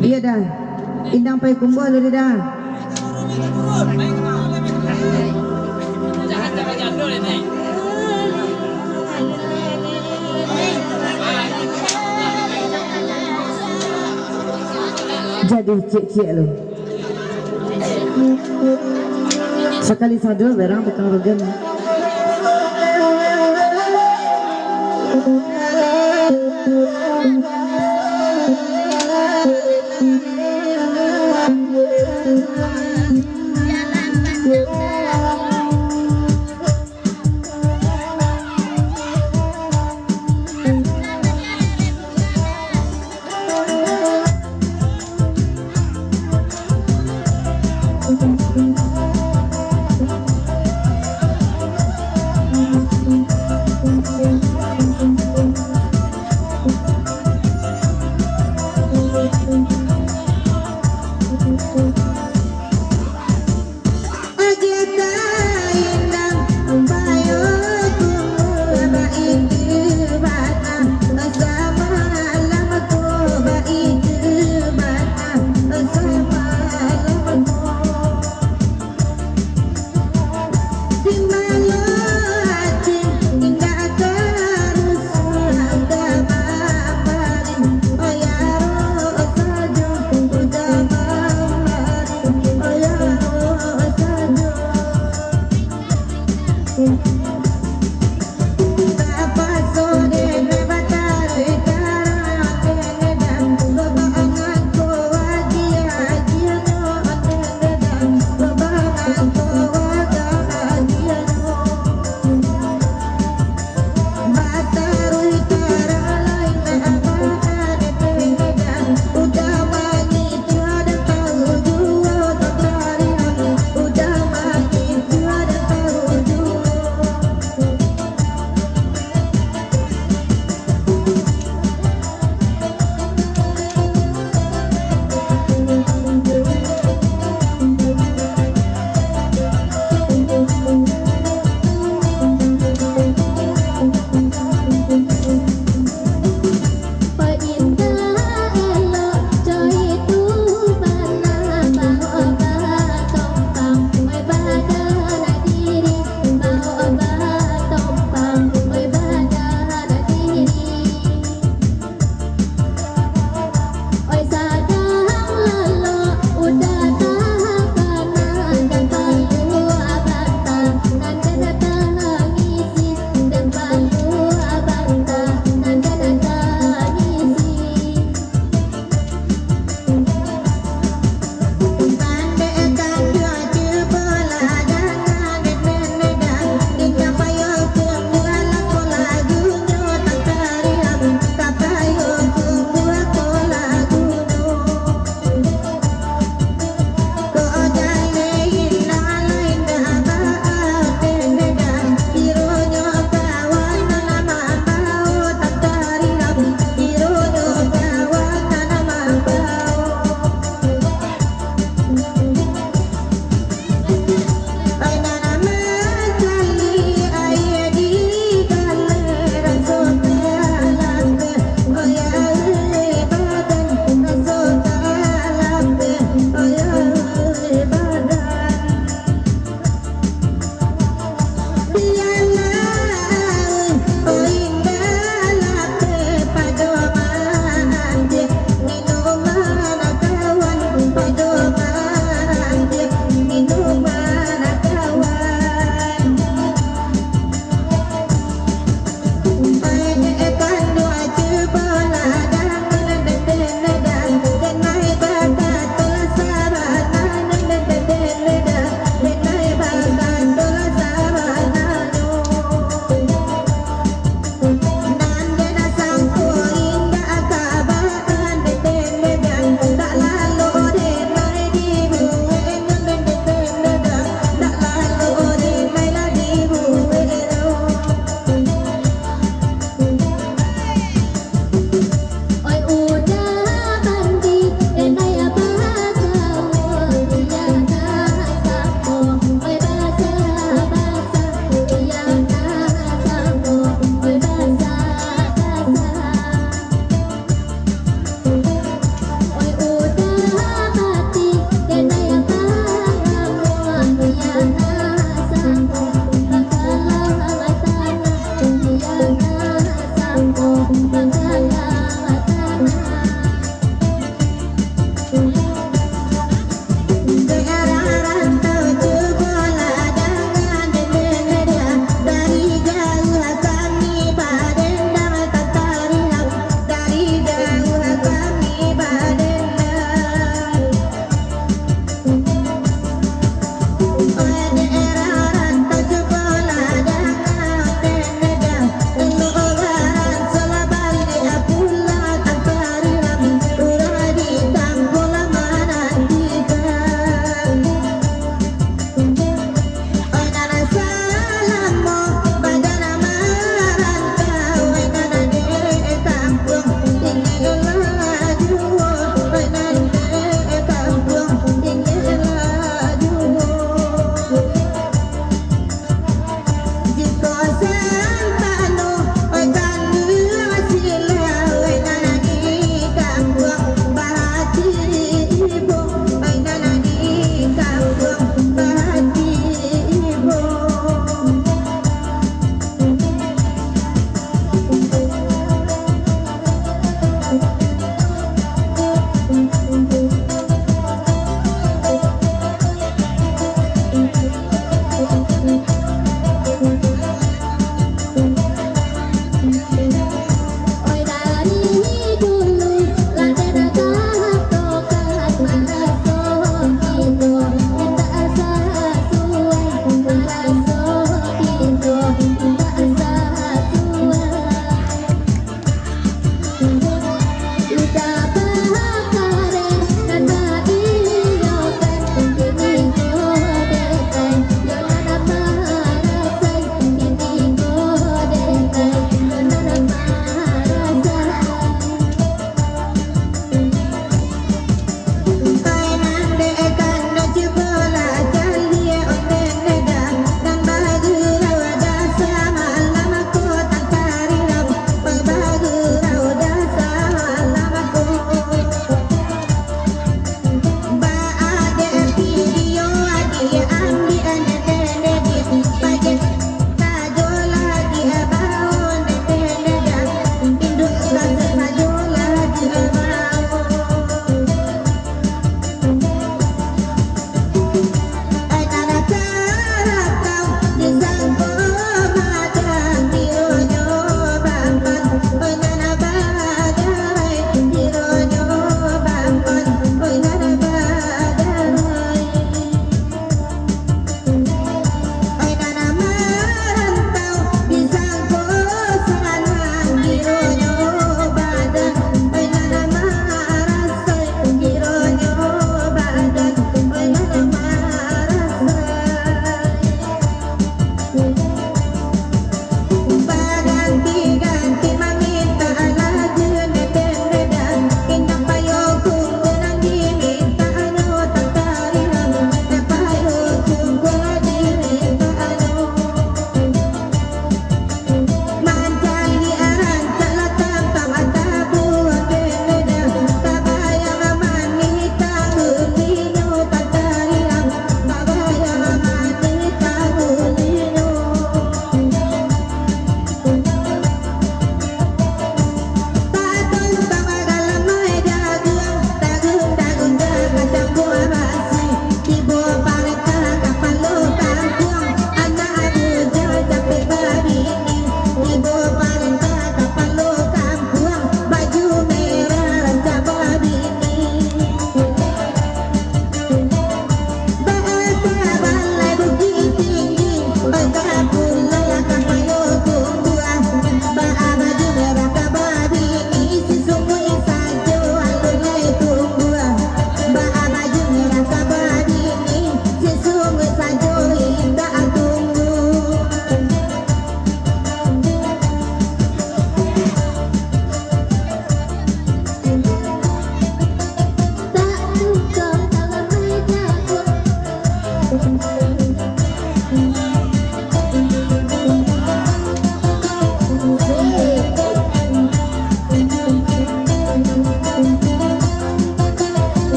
S3: Iya dah. Indang Payakumbuh tadi dah. Jadi cik-cik lu. Sekali sadu berang tukang regen.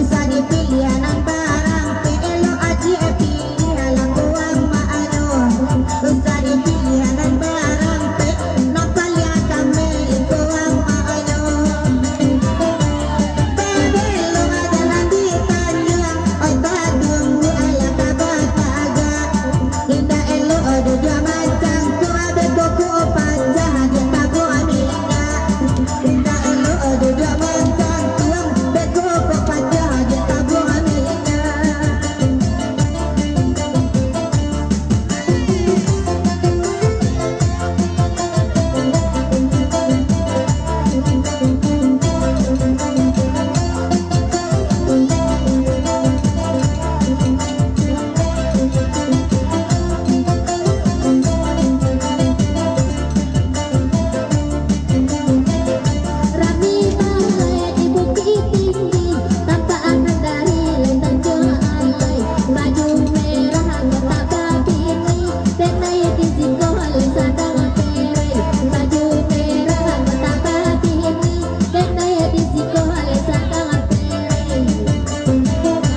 S3: usah dipilih anak barang pelo aji pilih alang uang maano usah dipilih anak barang pe napalia kami uang maano babelo adalah ditanya oi badung ala kabataga indah elo ada dua macam ku abe goku panjang dia tabu amiga indah elo ada dua macam tuang bego panjang dia tabu amiga Rami balai di bukit tinggi tanpa anak dari lentang alai baju merah anggota kabini tenai di singkong sadang perai baju merah anggota kabini tenai di singkong sadang perai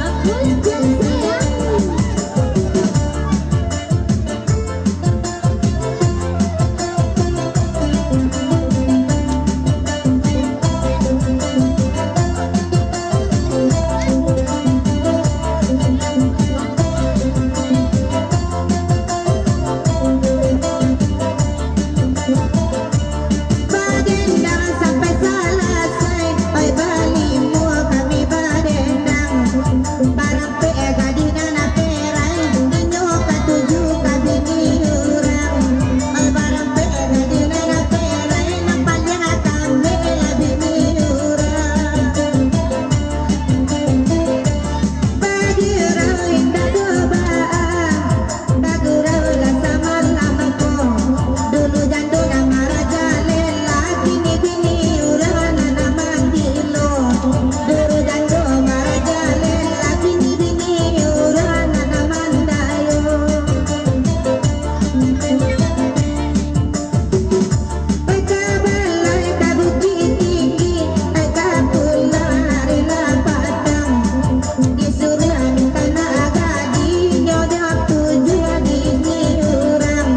S3: aku sayang Badendang sampai selesai oi bali mua kami badendang barang pe gadina na perai inyo katuju kabini urang oi barang pe gadina na perai nampalya kami labini urang bagirau indah dobaan bagurau la sama lamako dulu jandu nama raja lela kini bini urang na manggilo dulu jandu maraja lela kini bini urang na mandayo pekabalai kabukit tinggi kapulang hari lapatang disuruhan tanah gadi nyodok tujuan ini urang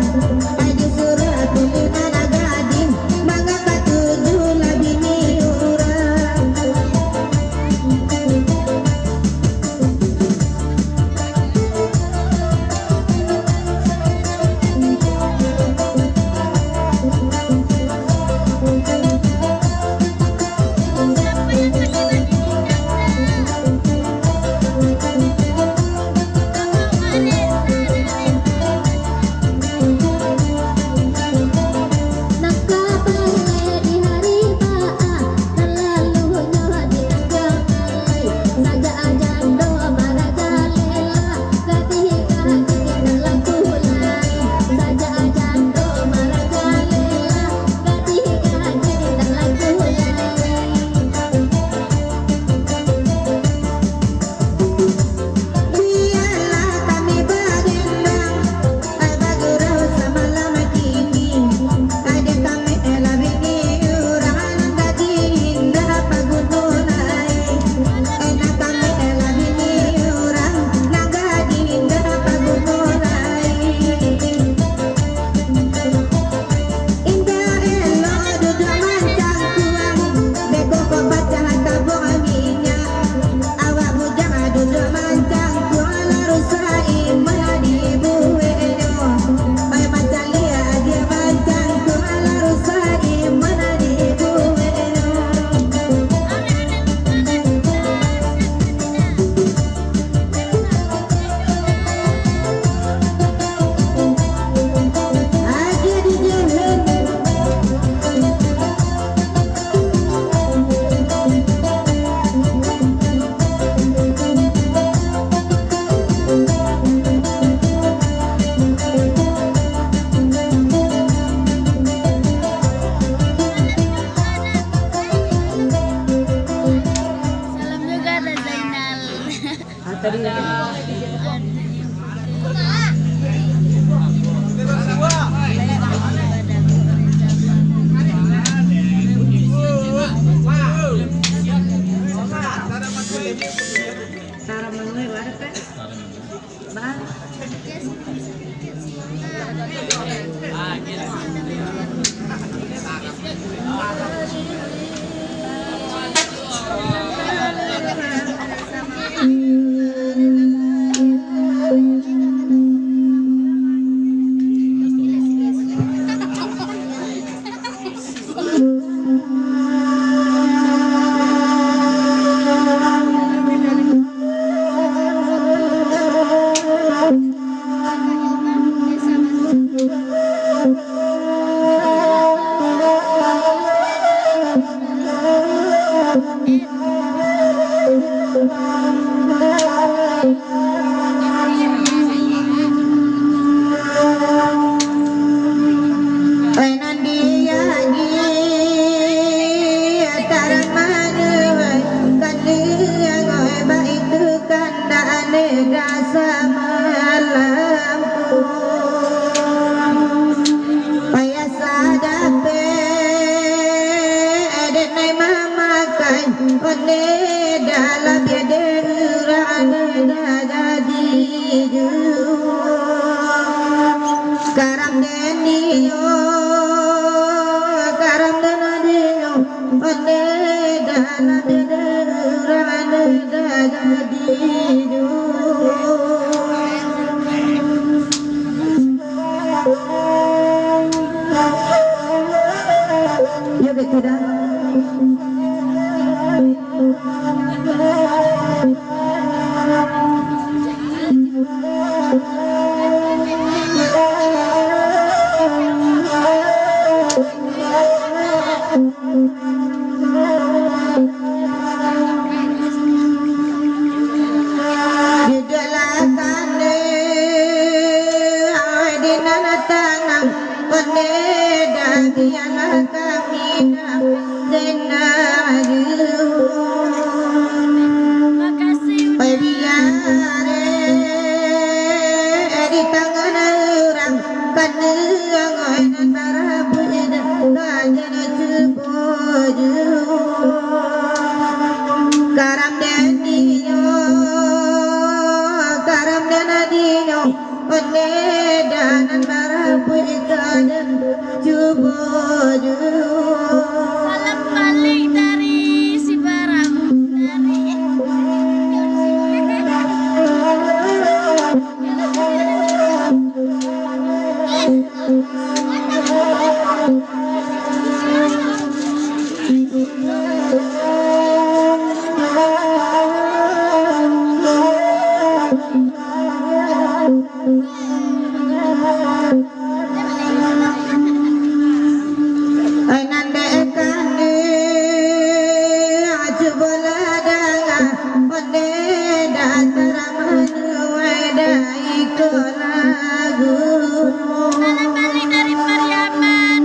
S3: disuruh tulinan agadi mangga katuju labini urang Nakabalai di hari baa terlalu nyawa di anggamai saja ajando maraja lela ketika kita dalam kulai saja ajando maraja lela ketika kita dalam kulai biarlah kami badendang bagurau sama lama tinggi ada kami labini urang gadi indah pagununai enak kami labini urang nagadi indah pagununai indah elo duduk mancang tuang bego kopacah tabung aminya awak bujang duduk mancang tuang larusai meladi buweno oi macalia dia mancang tuang larusai meladi buweno aja di jalan
S2: Salam juga ada Zainal.
S5: Wow.
S1: Tara Manoy, wala ka? Ba?
S2: Salam balik dari si Barang Salam balik dari Pariaman.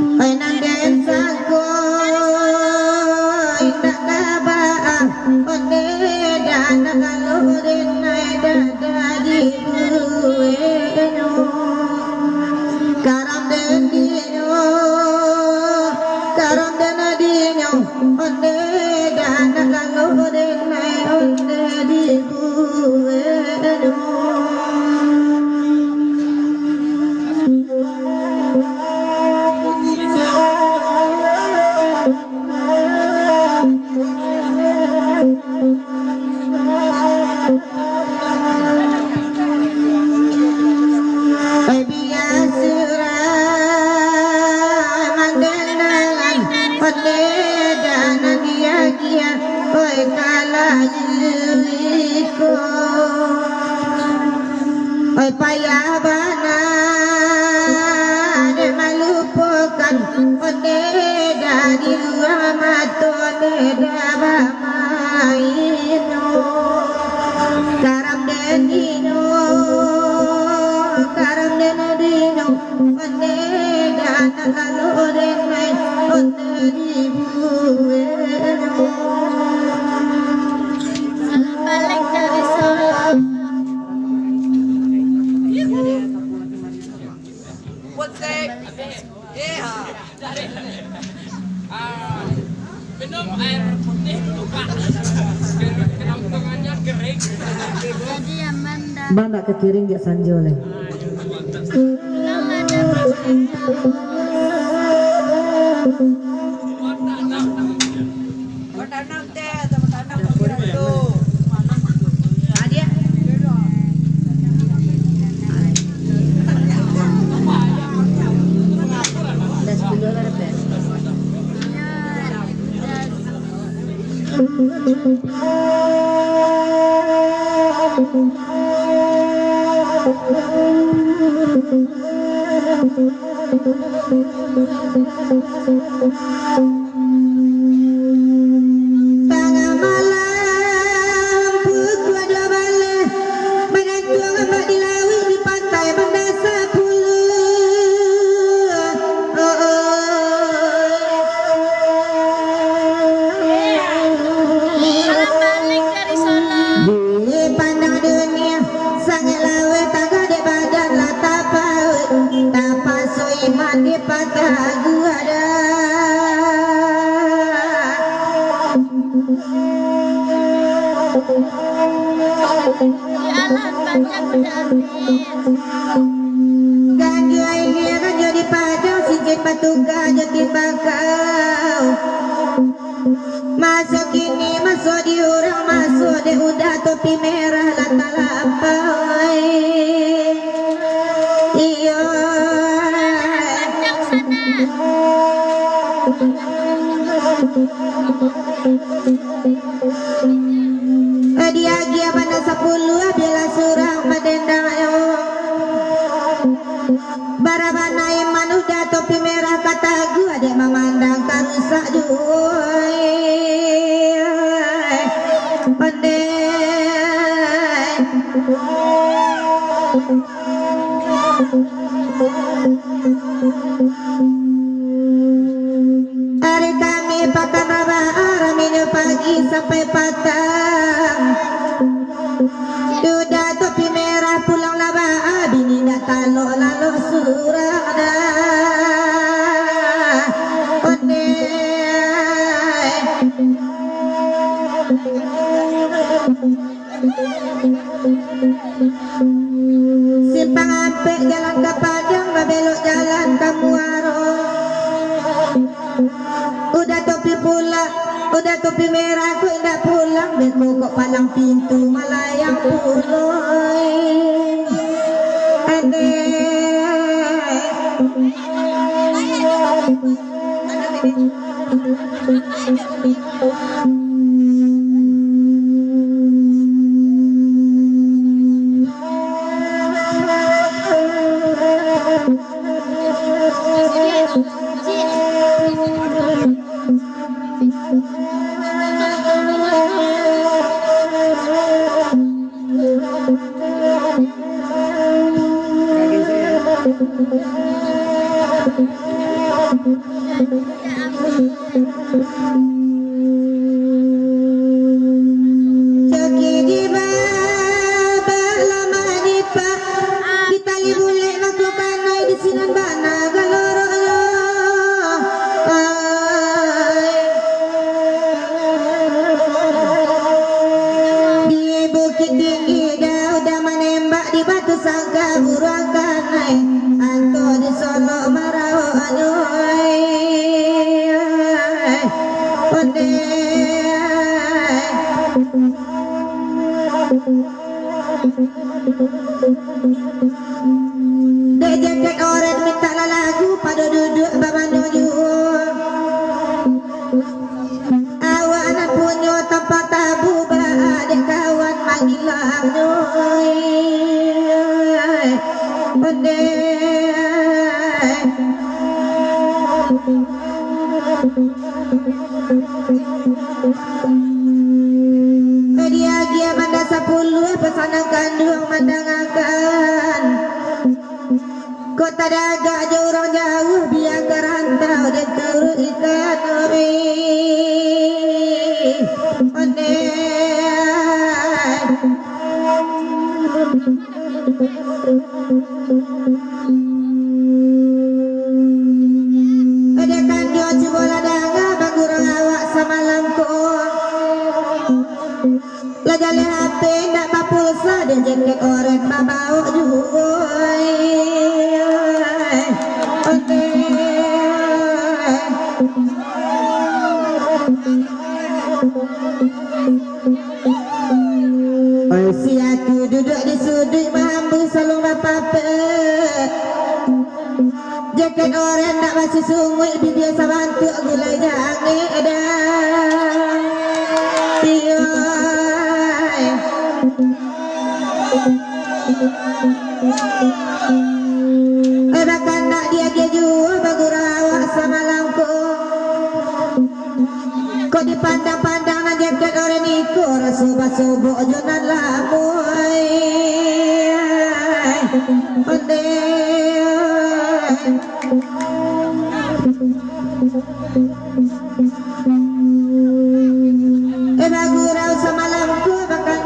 S3: Payabana de malupakan onde dari ramatone daba maino karam denino onde dana lalu denai onde dibueno.
S2: Salam balik dari Solo.
S6: Minum air putih dulu Pak. Biar kerongkongannya kering.
S2: Jadi Amanda
S3: Banda kekiring dia sanjole.
S2: bilang ada persen.
S1: Adia. Ada 10 ada pes.
S3: Tengah malam pukul 2 malam menantung ombak di laut di pantai Banda 10.
S2: Salam balik dari Solo.
S3: Di pandang dunia sangat lawe tangga di badan lah tapaut tapak soiman di patah gua ada.
S2: Jalan panjang udah habis.
S3: Ganjo ini ganjo di padang sikit batu ganjo timbang kau. Masuk ini masuk di orang masuk di udah topi merah lata lampau. Iyo.
S2: Panjang sana.
S3: Dia gia pada 10 bila surang madendang yo. Barabana iman udah topi merah kata gua dek memandang karusak juai. Hari kami pakai mabah minum pagi sampai patang. Duda topi merah pulang laba bini nak talok lalu surah dah. Simpang Ampek jalan ke Padang belok jalan ke Muaro. Udah topi pula, udah topi merah aku indah pulang dan mogok palang pintu melayang puloy. Joki di babak lama di pak kita libulek lakukan naik di sinan bana galoroyo. Di bukit tinggi dah udah menembak di batu sangka buruan kanai anto di Solo marau anuai. Dek jaket oren minta lagu pada duduk babano jual. Awak anak punya tempat tabu adik kawan mangilang nyoi. Dia manda 10 pesanan kandung mandangakan. Kota daga jauh jauh biar kerantau dan turut ikan ori. Ada kandung cibola daga bagurang awak samalam ko. Lajale HP ndak papulsa dan jaket oren bawa juga. Si aku duduk di sudut mampu selalu apa-apa. Jaket oren tak masih sungguh di biasa bantu gulai jangan ada. Bahkan nak dia jual bagurawak sama lampu. Kau dipandang-pandang na jaket oren iku rasuba-subo jonan lamoy. Bagurau sama lampu bahkan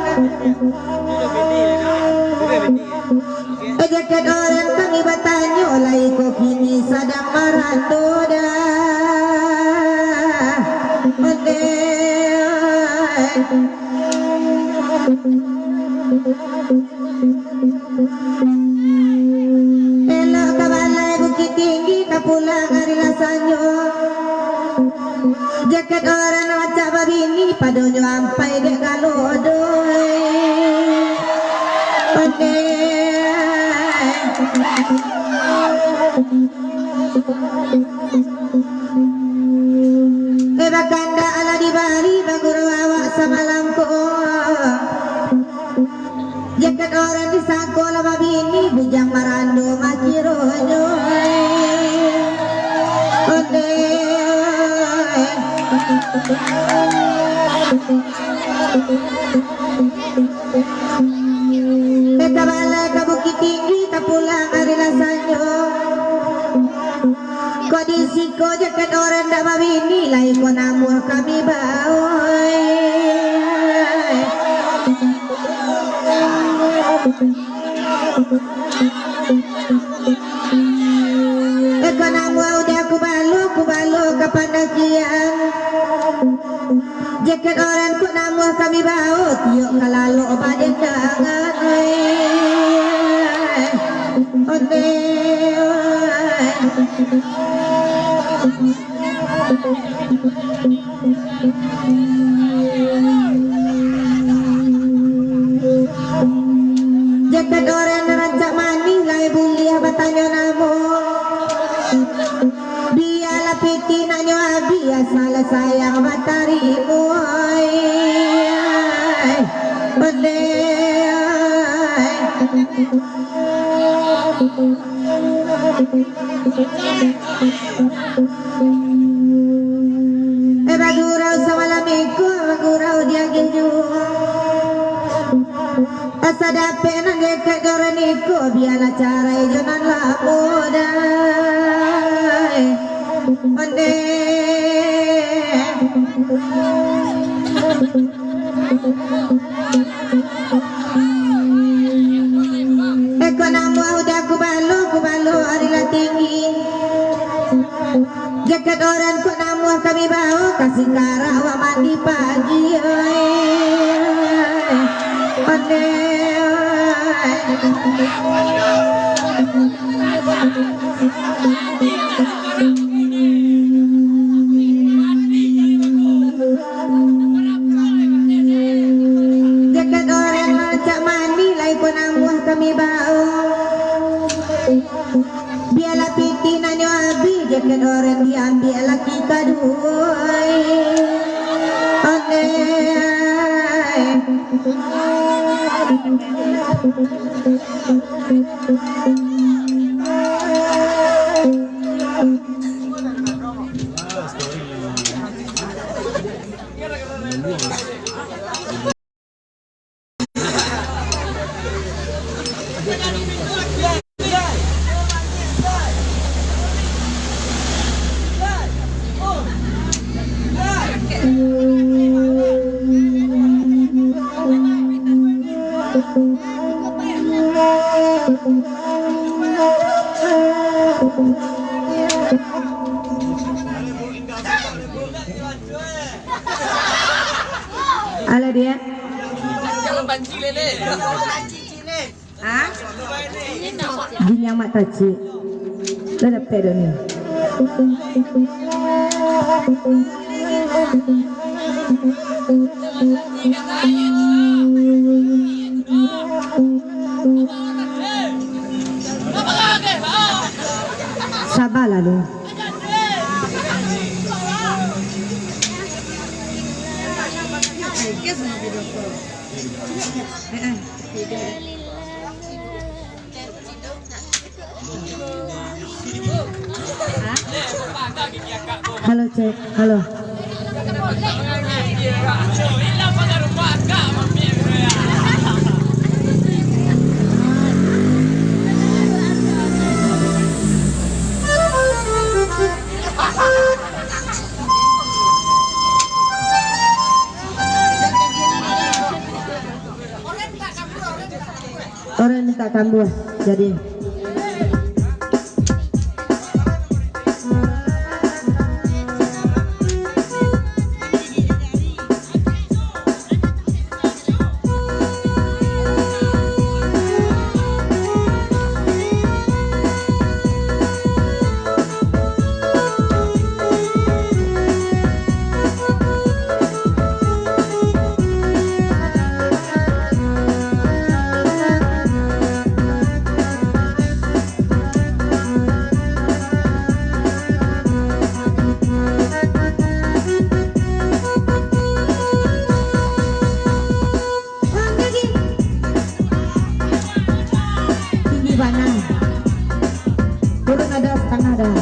S3: jaket oren kami bertanya oleh kau kini sedang maratoda. Elok ke balai Bukit Tinggi ke pulang hari rasanya. Jaket orang wajah babini padonyo ampai dek galodoi. Bakanda ala di bari baguru awak sama lampu. Jaket orang disangko lama bini bujang marando makironyo. Beta balik ke Bukit Tinggi ke pulang hari rasanya. Kondisi ko jaket orang dak mabini lai ko namuh kami baoi. Ko namuh udah kubalo ke Pandakian. Jaket orang ku namuh kami bau tiuk kalalu badan jangan. Jaket orang rancak maning lai buliah bertanya namo. Biarlah piti nanyo abi asal sayang matarimu. Bagurau sama lamiku bagurau dia geju. Asa dape nang jaket orang iku biarlah cara jonan lapodai. Mande Eko namu udah kubalo arilah tinggi. Jaket orang ku namu kami bawa kasih karawa mandi pagi. Mande jaket orang macam mandi lai pun namuh kami bawa. Biarlah piti nanyo abi jaket orang diambil laki kadua. Ala dia
S1: Hah?
S3: Ginyang mataci. Ladap pedo nih. Sabar lalu. Halo cek, halo. Orang minta tambah jadi. Turun ada setengah dah.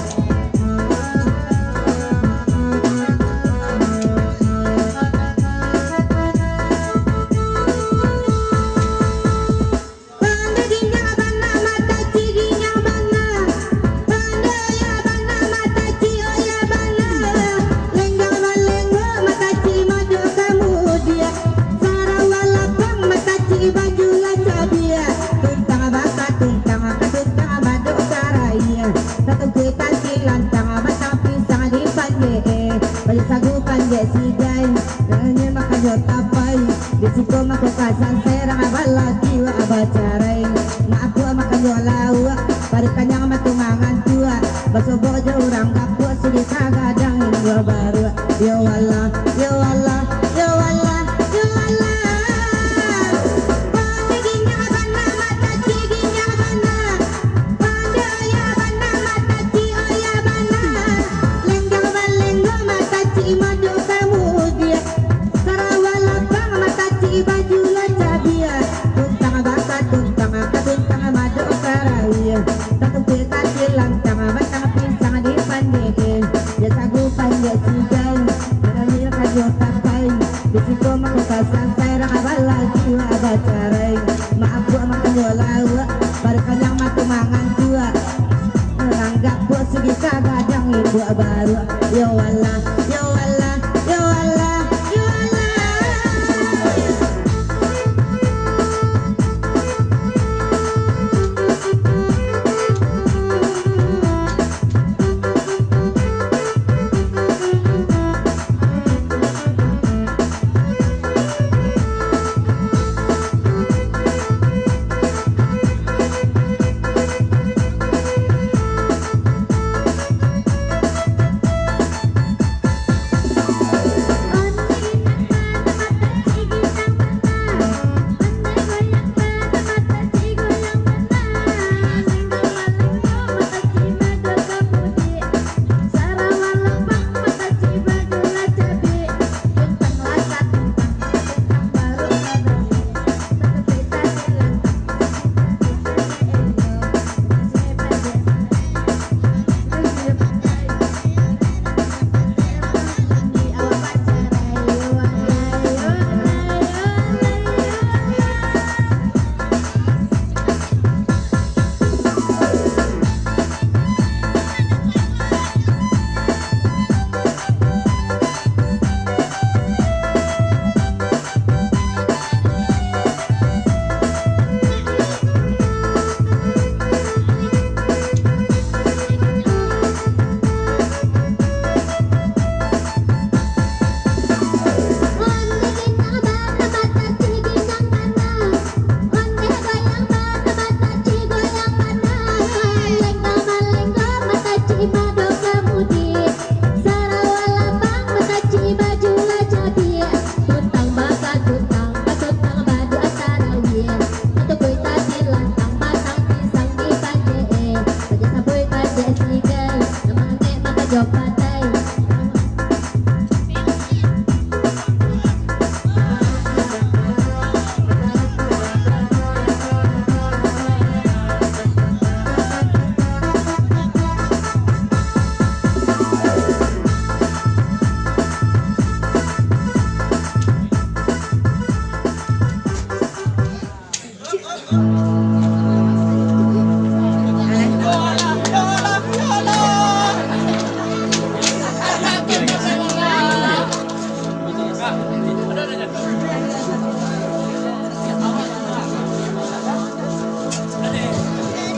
S3: Risiko makakasan serang abalaki wa abacaray na ako makanyolawa para kanyang matungangan tua basobo ja urang kapwa sudi kagadang indwa baru yo Allah yo Allah yo Allah yo Allah pandiginya bana mata ciginya bana pandaya bana mata ci oya bana lenggong balenggo mata ci madu kamu dia sarawala baju lacabia tuntang baka tuntang katuntang madu karaya tatong pitan silang tanga batang pinsang di pandege ya sagupan ya sigal marami kayo tapay bisiko makakasan serang abalagi wa abacaray maako makanyolawa para kanyang matumangan tua nanggap po sige kagadang ibu baru yo Allah yo Allah yo Allah yo Allah.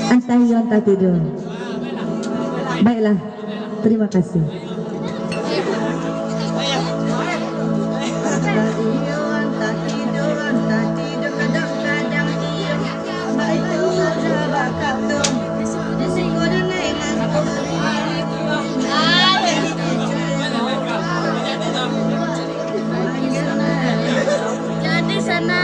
S3: Antahiyon tak tidur. Baiklah, terima kasih.
S2: Jadi sana.